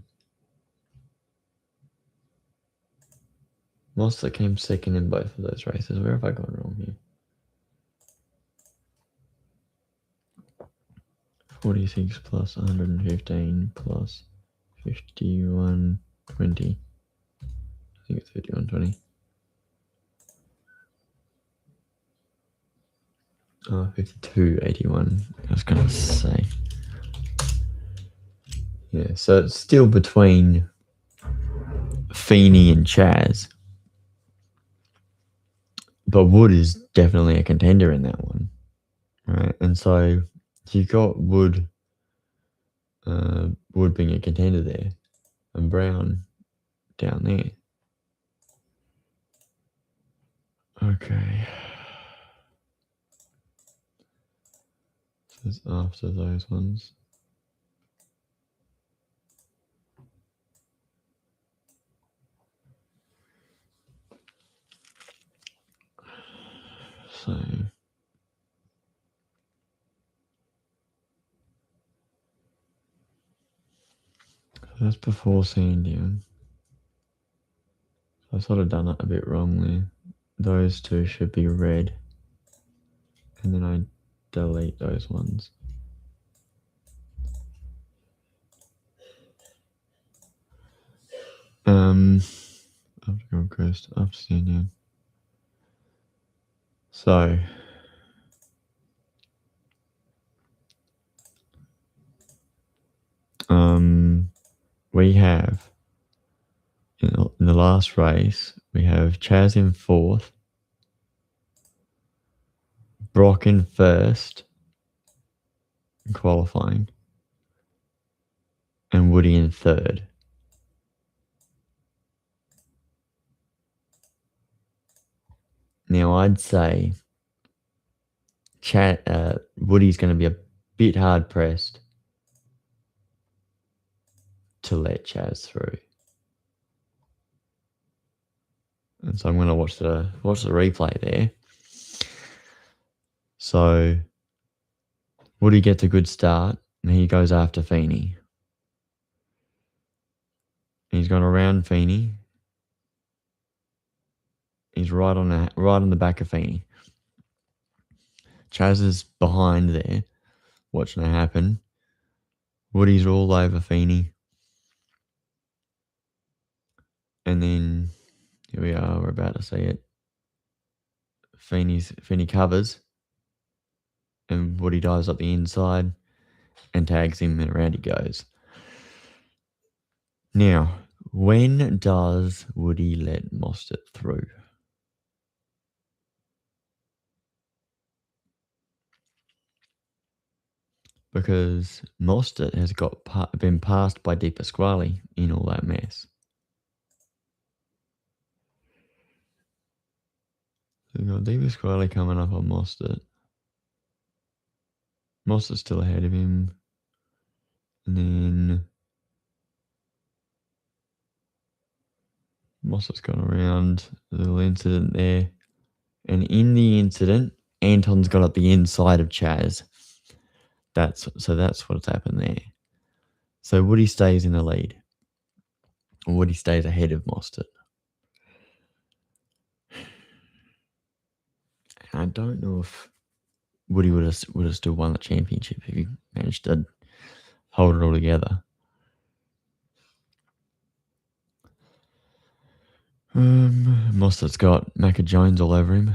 Mostert came second in both of those races. Where have I gone wrong here? 46 plus 115 plus 5120. I think it's 5120. 5281. I was going to say. Yeah, so it's still between Feeney and Chaz. But Wood is definitely a contender in that one. Right, and so you've got Wood being a contender there, and Brown down there. Okay. So it's after those ones. So that's before Sandown. I sort of done it a bit wrong there. Those two should be red. And then I delete those ones. After Gold Coast, after Sandown. So we have in the last race, we have Chaz in 4th, Brock in 1st, qualifying, and Woody in 3rd. Now I'd say Woody's going to be a bit hard pressed to let Chaz through. And so I'm going to watch the replay there. So Woody gets a good start, and he goes after Feeney. He's gone around Feeney. He's right on the back of Feeney. Chaz is behind there, watching it happen. Woody's all over Feeney. And then here we are, we're about to see it. Feeney covers, and Woody dives up the inside and tags him, and around he goes. Now, when does Woody let Mostert through? Because Mostert has been passed by Di Pasquale in all that mess. So we've got Di Pasquale coming up on Mostert. Mostert's still ahead of him. And then Mostert's gone around, a little incident there. And in the incident, Anton's got up the inside of Chaz. That's what's happened there. So Woody stays in the lead. Woody stays ahead of Mostert. And I don't know if Woody would have still won the championship if he managed to hold it all together. Mostert's got Macca Jones all over him.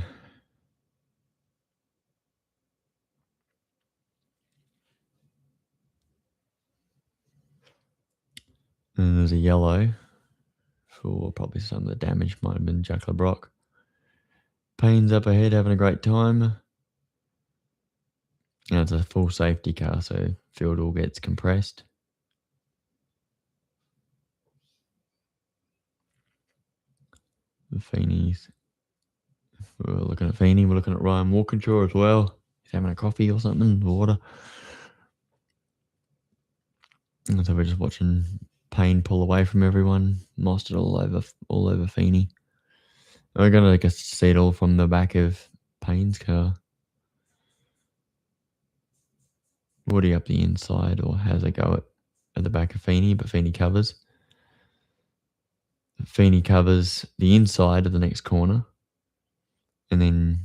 And there's a yellow for probably some of the damage might have been Jack LeBrock. Payne's up ahead, having a great time. And it's a full safety car, so field all gets compressed. The Feeney's. We're looking at Feeney. We're looking at Ryan Walkinshaw as well. He's having a coffee or something, water. And so we're just watching Payne pull away from everyone. Mostert all over Feeney. We're gonna get to see it all from the back of Payne's car. Woody up the inside, or has a go at the back of Feeney, but Feeney covers. Feeney covers the inside of the next corner, and then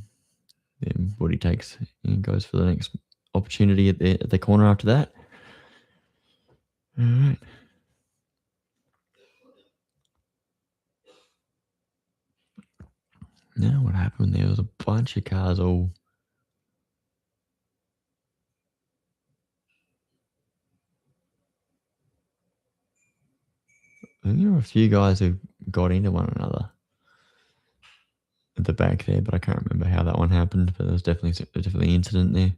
Woody takes and goes for the next opportunity at the corner after that. All right. Now what happened? There was a bunch of cars all. I think there were a few guys who got into one another at the back there, but I can't remember how that one happened. But there was definitely an incident there.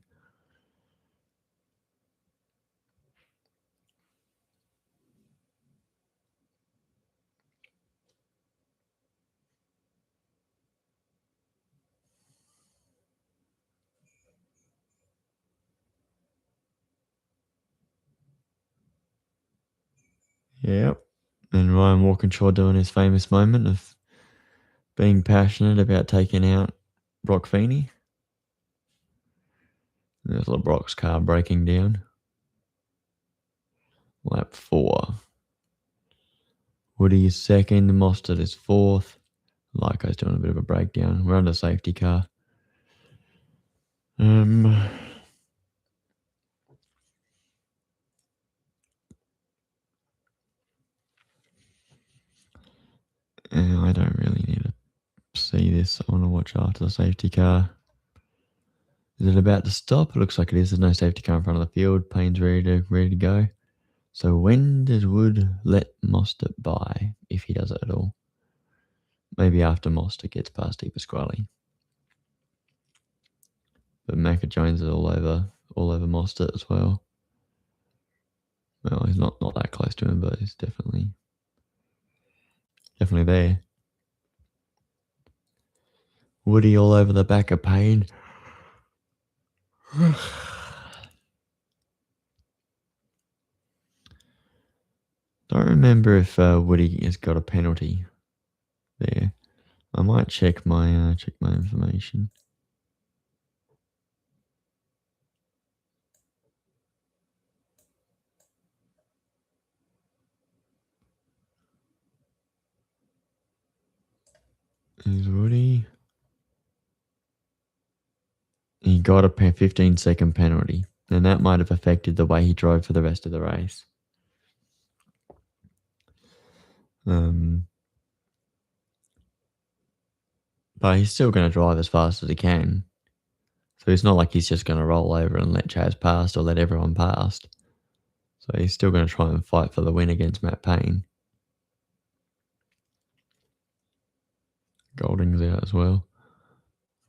Yep. And Ryan Walkinshaw doing his famous moment of being passionate about taking out Brock Feeney. There's little Brock's car breaking down. Lap 4. Woody is second. Mostert is fourth. Lyco's doing a bit of a breakdown. We're under safety car. I don't really need to see this. I want to watch after the safety car. Is it about to stop? It looks like it is. There's no safety car in front of the field. Payne's ready to go. So when does Wood let Mostert by, if he does it at all? Maybe after Mostert gets past Di Pasquale. But Macca Jones is all over Mostert as well. Well, he's not that close to him, but he's definitely there. Woody all over the back of Payne. Don't remember if Woody has got a penalty there. I might check my information. Is Woody? He got a 15-second penalty, and that might have affected the way he drove for the rest of the race. But he's still going to drive as fast as he can. So it's not like he's just going to roll over and let Chaz past or let everyone past. So he's still going to try and fight for the win against Matt Payne. Golding's out as well.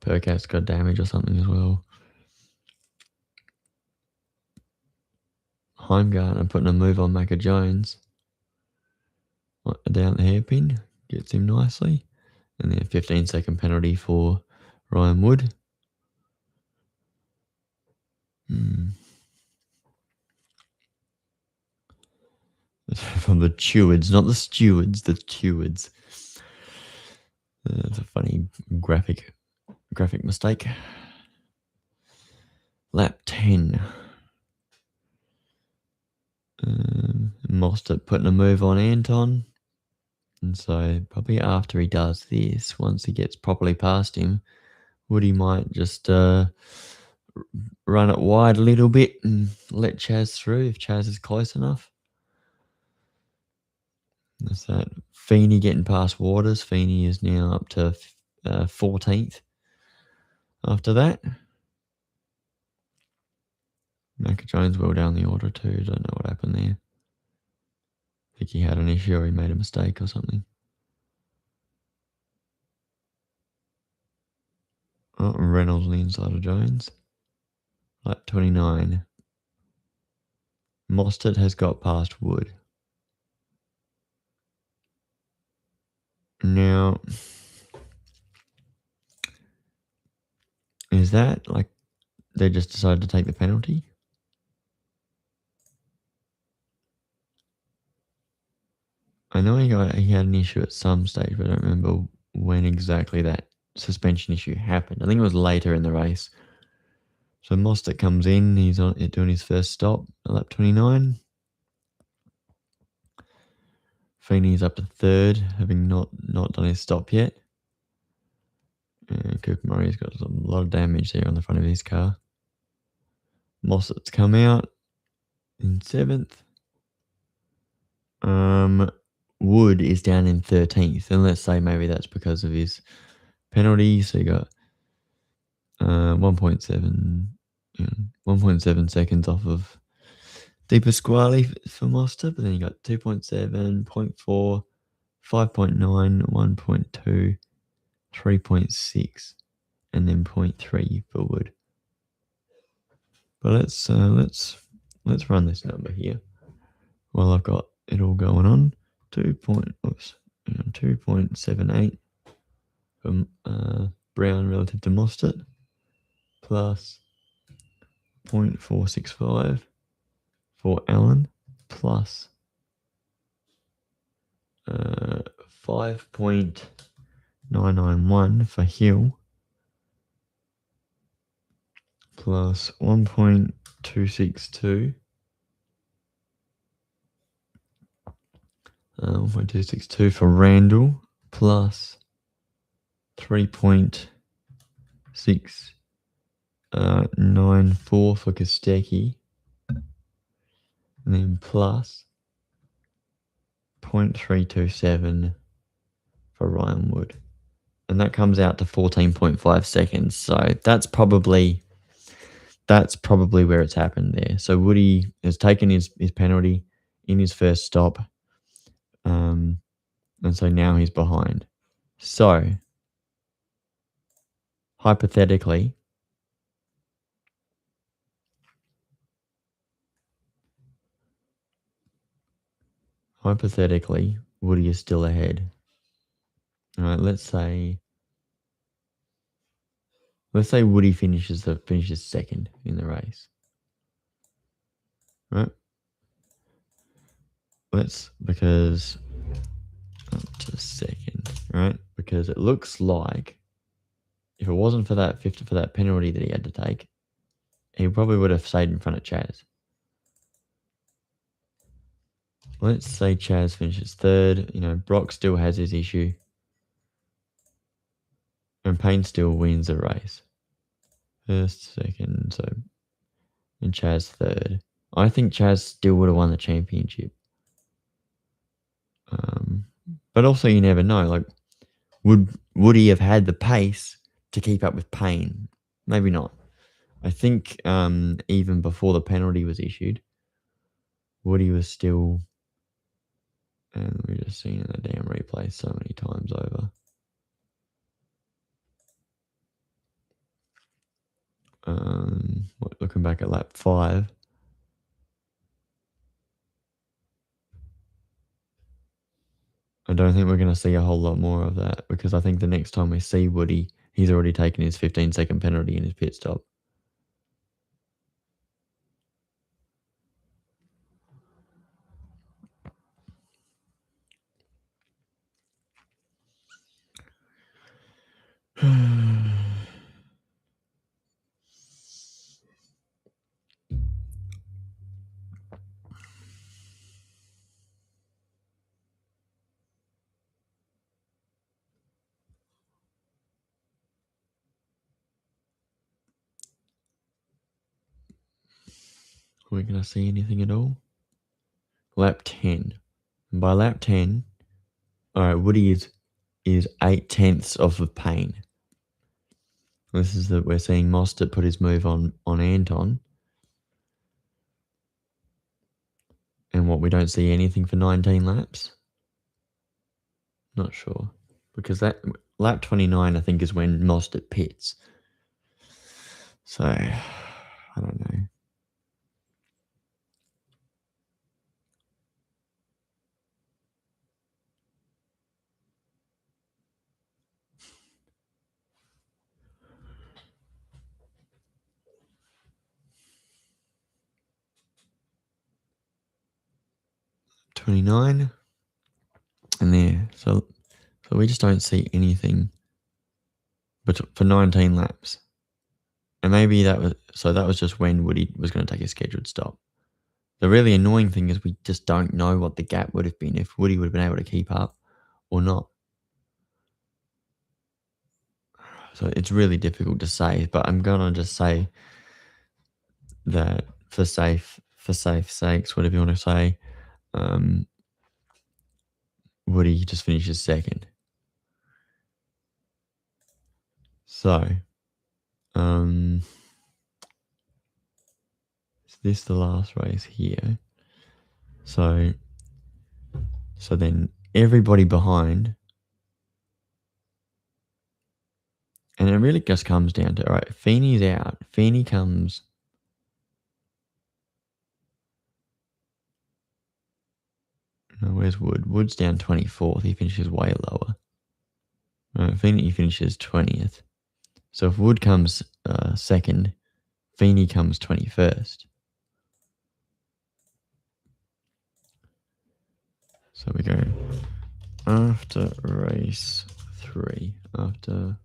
Perkat's got damage or something as well. Heimgartner putting a move on Macca Jones. Down the hairpin. Gets him nicely. And then a 15-second penalty for Ryan Wood. From the Stewards, not the stewards, the stewards. That's a funny graphic mistake. Lap 10. Mostert putting a move on Anton. And so probably after he does this, once he gets properly past him, Woody might just run it wide a little bit and let Chaz through if Chaz is close enough. That's that. Feeney getting past Waters. Feeney is now up to 14th. After that, Macca Jones well down the order too. Don't know what happened there. I think he had an issue or he made a mistake or something. Oh, Reynolds on the inside of Jones. Lap 29. Mostert has got past Wood. Now, is that like they just decided to take the penalty? I know he had an issue at some stage, but I don't remember when exactly that suspension issue happened. I think it was later in the race. So Mostert comes in, he's doing his first stop at lap 29. Feeney's up to third, having not done his stop yet. And Cooper Murray's got a lot of damage there on the front of his car. Mossert's come out in 7th. Wood is down in 13th, and let's say maybe that's because of his penalty. So you got 1.7, 1.7 seconds off of De Pasquale for Mostert, but then you got 2.7, 0.4, 5.9, 1.2, 3.6, and then 0.3 for Wood. But let's run this number here while I've got it all going on. 2.78 from Brown relative to Mostert, plus 0.465 for Allen, plus 5.991 for Hill, plus 1.262 1.262 for Randall, plus 3.694 for Kostecki, and then plus 0.327 for Ryan Wood. And that comes out to 14.5 seconds. So that's probably where it's happened there. So Woody has taken his penalty in his first stop. And so now he's behind. So hypothetically, Woody is still ahead. All right, let's say Woody finishes second in the race. Right? Because up to second, right? Because it looks like if it wasn't for that penalty that he had to take, he probably would have stayed in front of Chaz. Let's say Chaz finishes third. Brock still has his issue. And Payne still wins the race. First, second, and Chaz third. I think Chaz still would have won the championship. But also you never know. Like, would he have had the pace to keep up with Payne? Maybe not. I think even before the penalty was issued, Woody was still, and we've just seen in the damn replay so many times over. Looking back at lap 5, I don't think we're going to see a whole lot more of that, because I think the next time we see Woody, he's already taken his 15-second penalty in his pit stop. Are we going to see anything at all? Lap 10. And by lap 10, all right, Woody is 8/10 off of Payne. This is that we're seeing Mostert put his move on Anton. And we don't see anything for 19 laps? Not sure. Because that lap 29, I think, is when Mostert pits. So, I don't know. $29 and there. So we just don't see anything but for 19 laps. And maybe that was just when Woody was going to take a scheduled stop. The really annoying thing is we just don't know what the gap would have been if Woody would have been able to keep up or not. So it's really difficult to say, but I'm gonna just say that for safe sakes, whatever you want to say, Woody just finishes second. So, is this the last race here? So then everybody behind, and it really just comes down to, all right, Feeney's out. Feeney comes. No, where's Wood? Wood's down 24th. He finishes way lower. Feeney finishes 20th. So if Wood comes second, Feeney comes 21st. So we go after race 3. After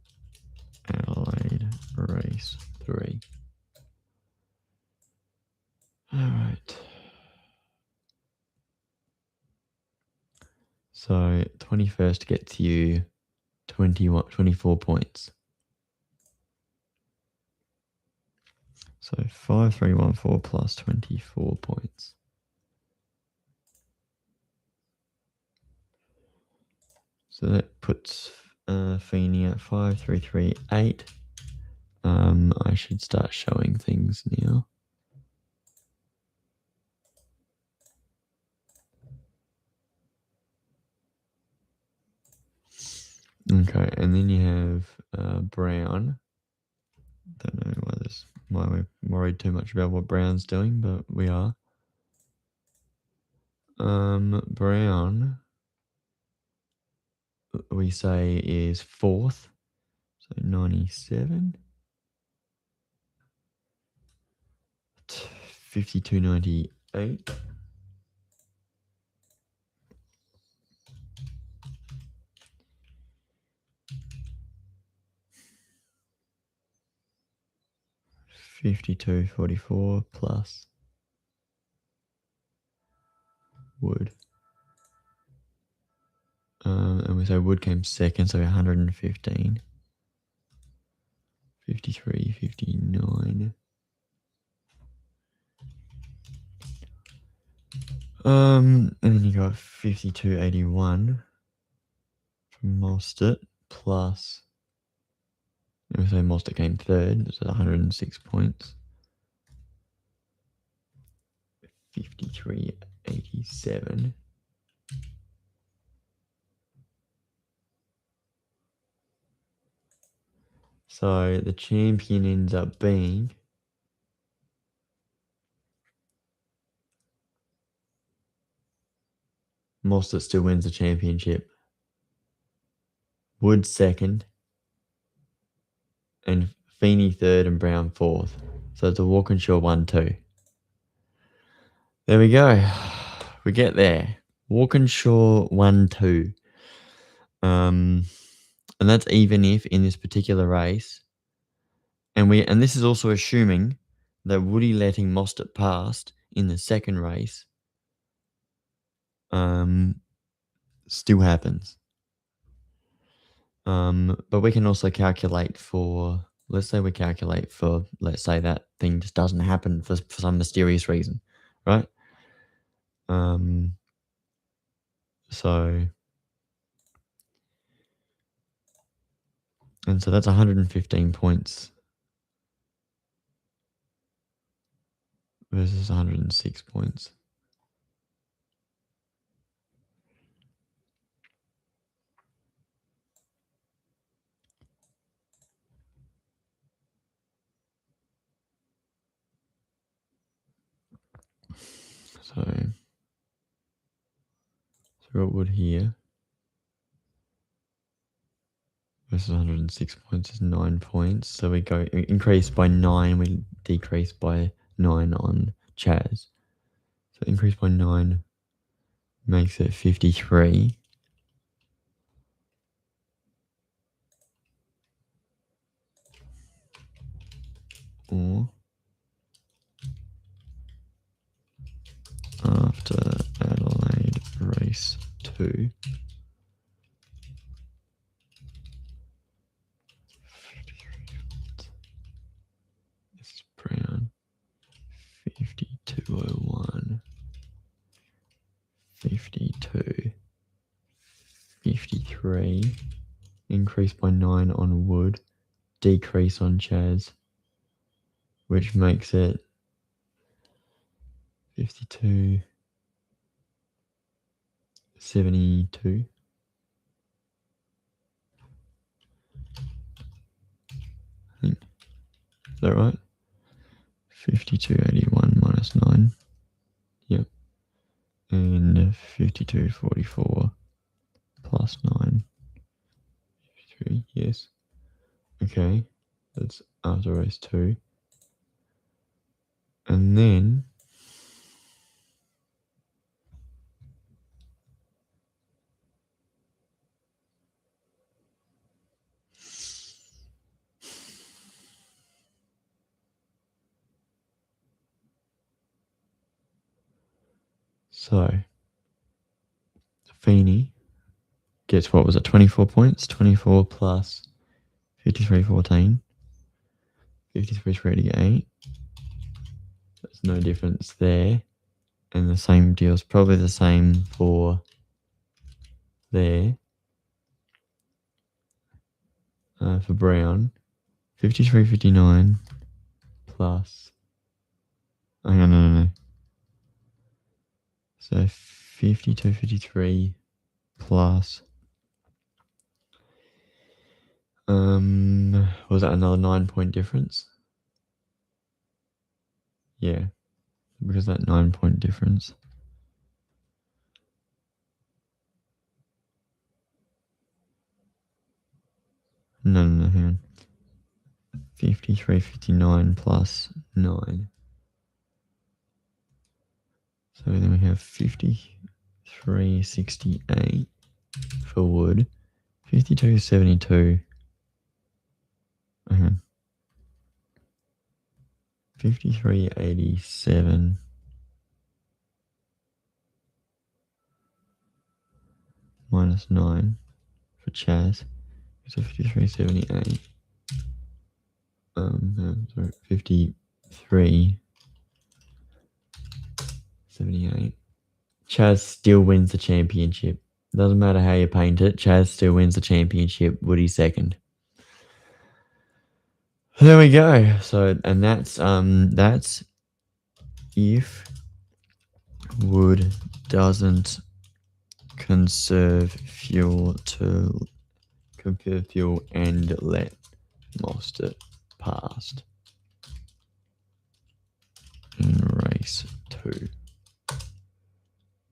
Adelaide race 3. All right. So 21st gets you 24 points. So 5314 plus 24 points. So that puts Feeney at 5338. I should start showing things now. Okay, and then you have Brown. Don't know why we're worried too much about what Brown's doing, but we are. Brown, we say is 4th, so 97. 52.98. $52.44 plus Wood. And we say Wood came second, so 115. 53.59. And then you got 52.81 from Mostert plus. And we say Mostert came third, so 106 points. 53.87. So the champion ends up being Mostert still wins the championship. Wood second, and Feeney third, and Brown fourth. So it's a Walkinshaw 1-2. There we go. We get there. Walkinshaw 1-2. And that's even if in this particular race, and this is also assuming that Woody letting Mostert past in the second race still happens. But we can also calculate for, let's say that thing just doesn't happen for some mysterious reason, right? So that's 115 points versus 106 points. So what would here versus 106 points is 9 points. So we go increase by 9, we decrease by 9 on Chaz. So increase by 9 makes it 53. Or after Adelaide race 2, this is Brown, 52.01, 52, 53, increase by 9 on Wood, decrease on Chaz, which makes it 52, 72. I think. Is that right? 52.81 minus 9. Yep. And 52.44 plus 9. 53, yes. Okay. That's after race 2. And then so Feeney gets, what was it, 24 points? 24 plus 53.14. 53.38. There's no difference there. And the same deal's probably the same for there. For Brown. 53.59 plus. Oh, no. So 52.53 plus. Was that another 9-point difference? Yeah, because that 9-point difference. No, hang on. 53.59 plus 9. So then we have 53.68 for Wood. 52.72. Hang on. 53.87 minus 9 for Chaz. So 53.78. Sorry, 53.78. Chaz still wins the championship. Doesn't matter how you paint it. Chaz still wins the championship. Woody second. There we go. So, and that's if Wood doesn't conserve fuel and let Mostert past in race 2.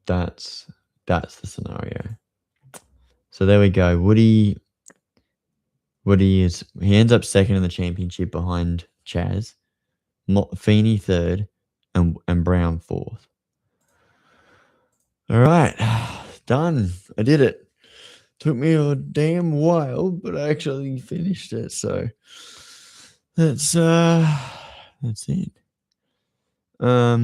That's the scenario. So there we go. Woody ends up second in the championship behind Chaz, Feeney third, and Brown fourth. All right, done. I did it. Took me a damn while, but I actually finished it. So that's it. I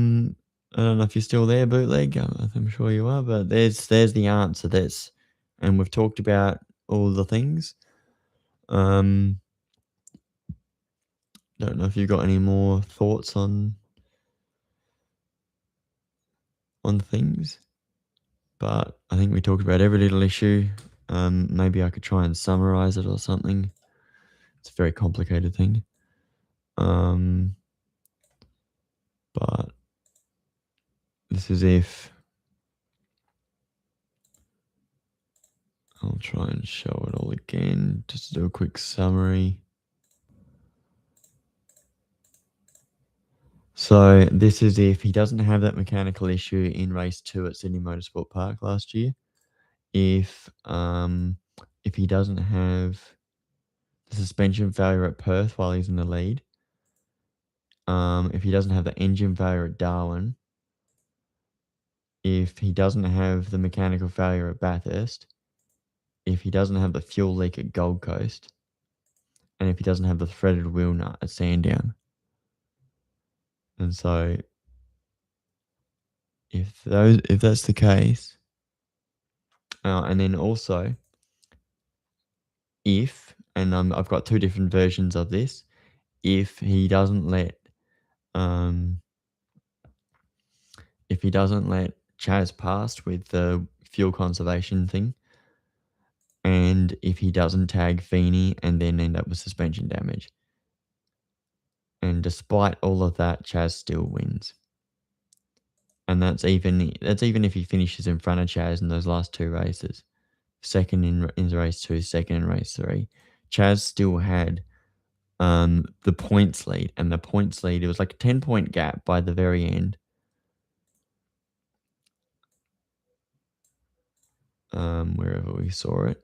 don't know if you're still there, Bootleg. I'm sure you are, but there's the answer. And we've talked about all the things. Don't know if you've got any more thoughts on things, but I think we talked about every little issue. Maybe I could try and summarize it or something. It's a very complicated thing. But this is if I'll try and show it all again, just to do a quick summary. So this is if he doesn't have that mechanical issue in race 2 at Sydney Motorsport Park last year. If he doesn't have the suspension failure at Perth while he's in the lead. If he doesn't have the engine failure at Darwin. If he doesn't have the mechanical failure at Bathurst. If he doesn't have the fuel leak at Gold Coast. And if he doesn't have the threaded wheel nut at Sandown. And so if that's the case, and then also I've got two different versions of this. If he doesn't let Chaz pass with the fuel conservation thing, and if he doesn't tag Feeney and then end up with suspension damage. And despite all of that, Chaz still wins. And that's even if he finishes in front of Chaz in those last two races. Second in race 2, second in race 3. Chaz still had the points lead, and the points lead, it was like a 10-point gap by the very end. Wherever we saw it.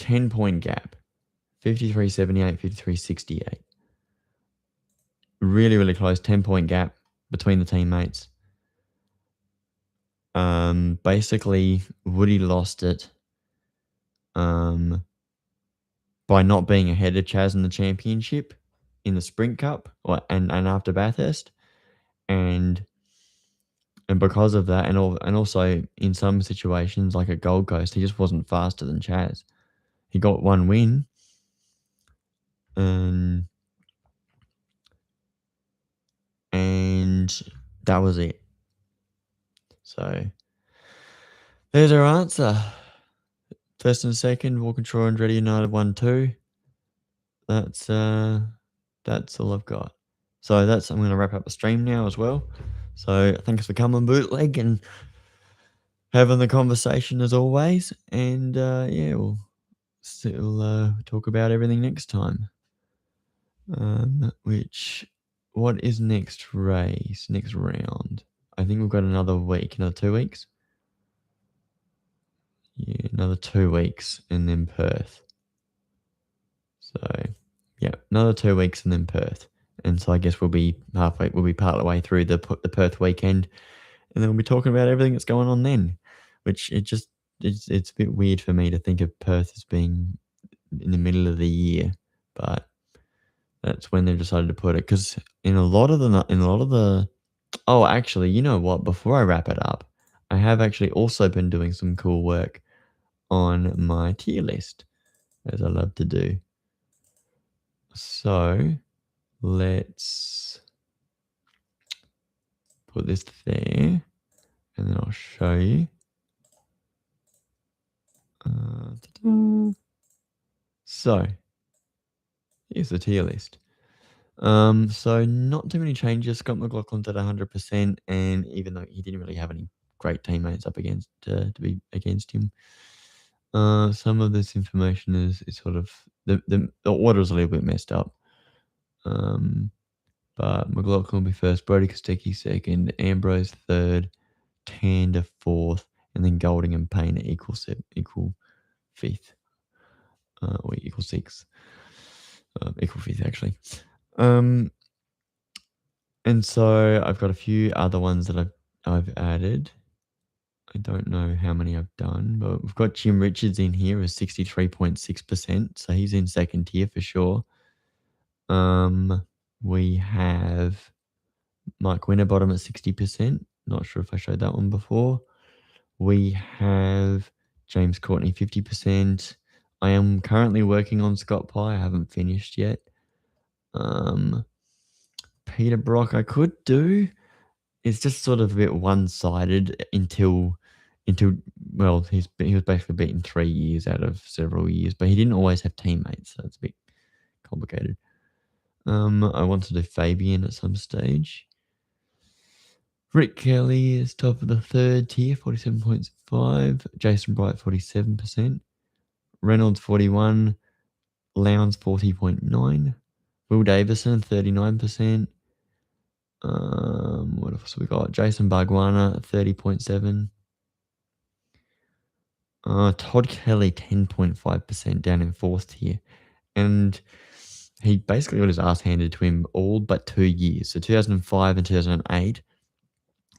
10-point gap. 53.78, 53.68. Really, really close 10-point gap between the teammates. Basically, Woody lost it by not being ahead of Chaz in the championship in the Sprint Cup and after Bathurst. And because of that, and also in some situations, like at Gold Coast, he just wasn't faster than Chaz. He got one win. And that was it. So there's our answer. First and second, Walkinshaw and Andretti United 1-2. That's all I've got. So I'm going to wrap up the stream now as well. So thanks for coming, Bootleg, and having the conversation as always. And we'll talk about everything next time. What is next race, next round? I think we've got another 2 weeks. Yeah, another 2 weeks and then Perth. So, yeah, another 2 weeks and then Perth. And so I guess we'll be part of the way through the Perth weekend, and then we'll be talking about everything that's going on then, which it's a bit weird for me to think of Perth as being in the middle of the year, but that's when they've decided to put it. Because actually, you know what? Before I wrap it up, I have actually also been doing some cool work on my tier list, as I love to do. So let's put this there, and then I'll show you. So here's the tier list. So not too many changes. Scott McLaughlin's at 100%, and even though he didn't really have any great teammates up against to be against him, some of this information is sort of the order is a little bit messed up. But McLaughlin will be first, Brody Kostecki second, Ambrose third, Tander fourth, and then Golding and Payne equal fifth, or equal sixth, equal fifth actually. And so I've got a few other ones that I've added. I don't know how many I've done, but we've got Jim Richards in here with 63.6%, so he's in second tier for sure. We have Mike Winterbottom at 60%. Not sure if I showed that one before. We have James Courtney 50%. I am currently working on Scott Pye. I haven't finished yet. Peter Brock I could do. It's just sort of a bit one-sided until well, he was basically beaten 3 years out of several years, but he didn't always have teammates, so it's a bit complicated. I want to do Fabian at some stage. Rick Kelly is top of the third tier, 47.5. Jason Bright, 47%. Reynolds, 41. Lowndes, 40.9. Will Davison, 39%. What else we got? Jason Bargwanna, 30.7. Todd Kelly, 10.5% down in 4th tier. And he basically got his ass handed to him all but 2 years. So 2005 and 2008.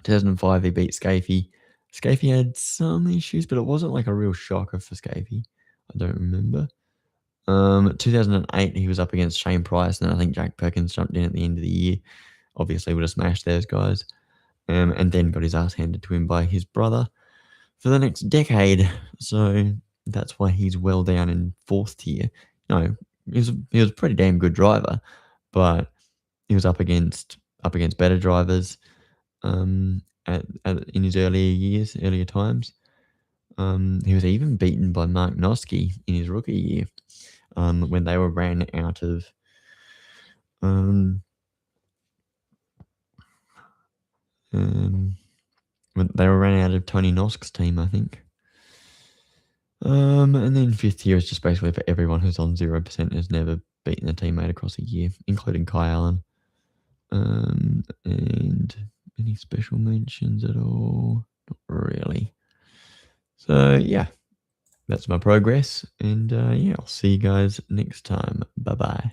2005, he beat Scafie. Scafie had some issues, but it wasn't like a real shocker for Scafie. I don't remember. 2008, he was up against Shane Price, and then I think Jack Perkins jumped in at the end of the year. Obviously, would have smashed those guys. And then got his ass handed to him by his brother for the next decade. So that's why he's well down in 4th tier. You know, he was a pretty damn good driver, but he was up against better drivers in his earlier times. He was even beaten by Mark Noske in his rookie year when they were ran out of when they were ran out of Tony Nosk's team, I think. And then 5th year is just basically for everyone who's on 0% has never beaten a teammate across a year, including Kai Allen. And any special mentions at all? Not really. So yeah, that's my progress. And yeah, I'll see you guys next time. Bye-bye.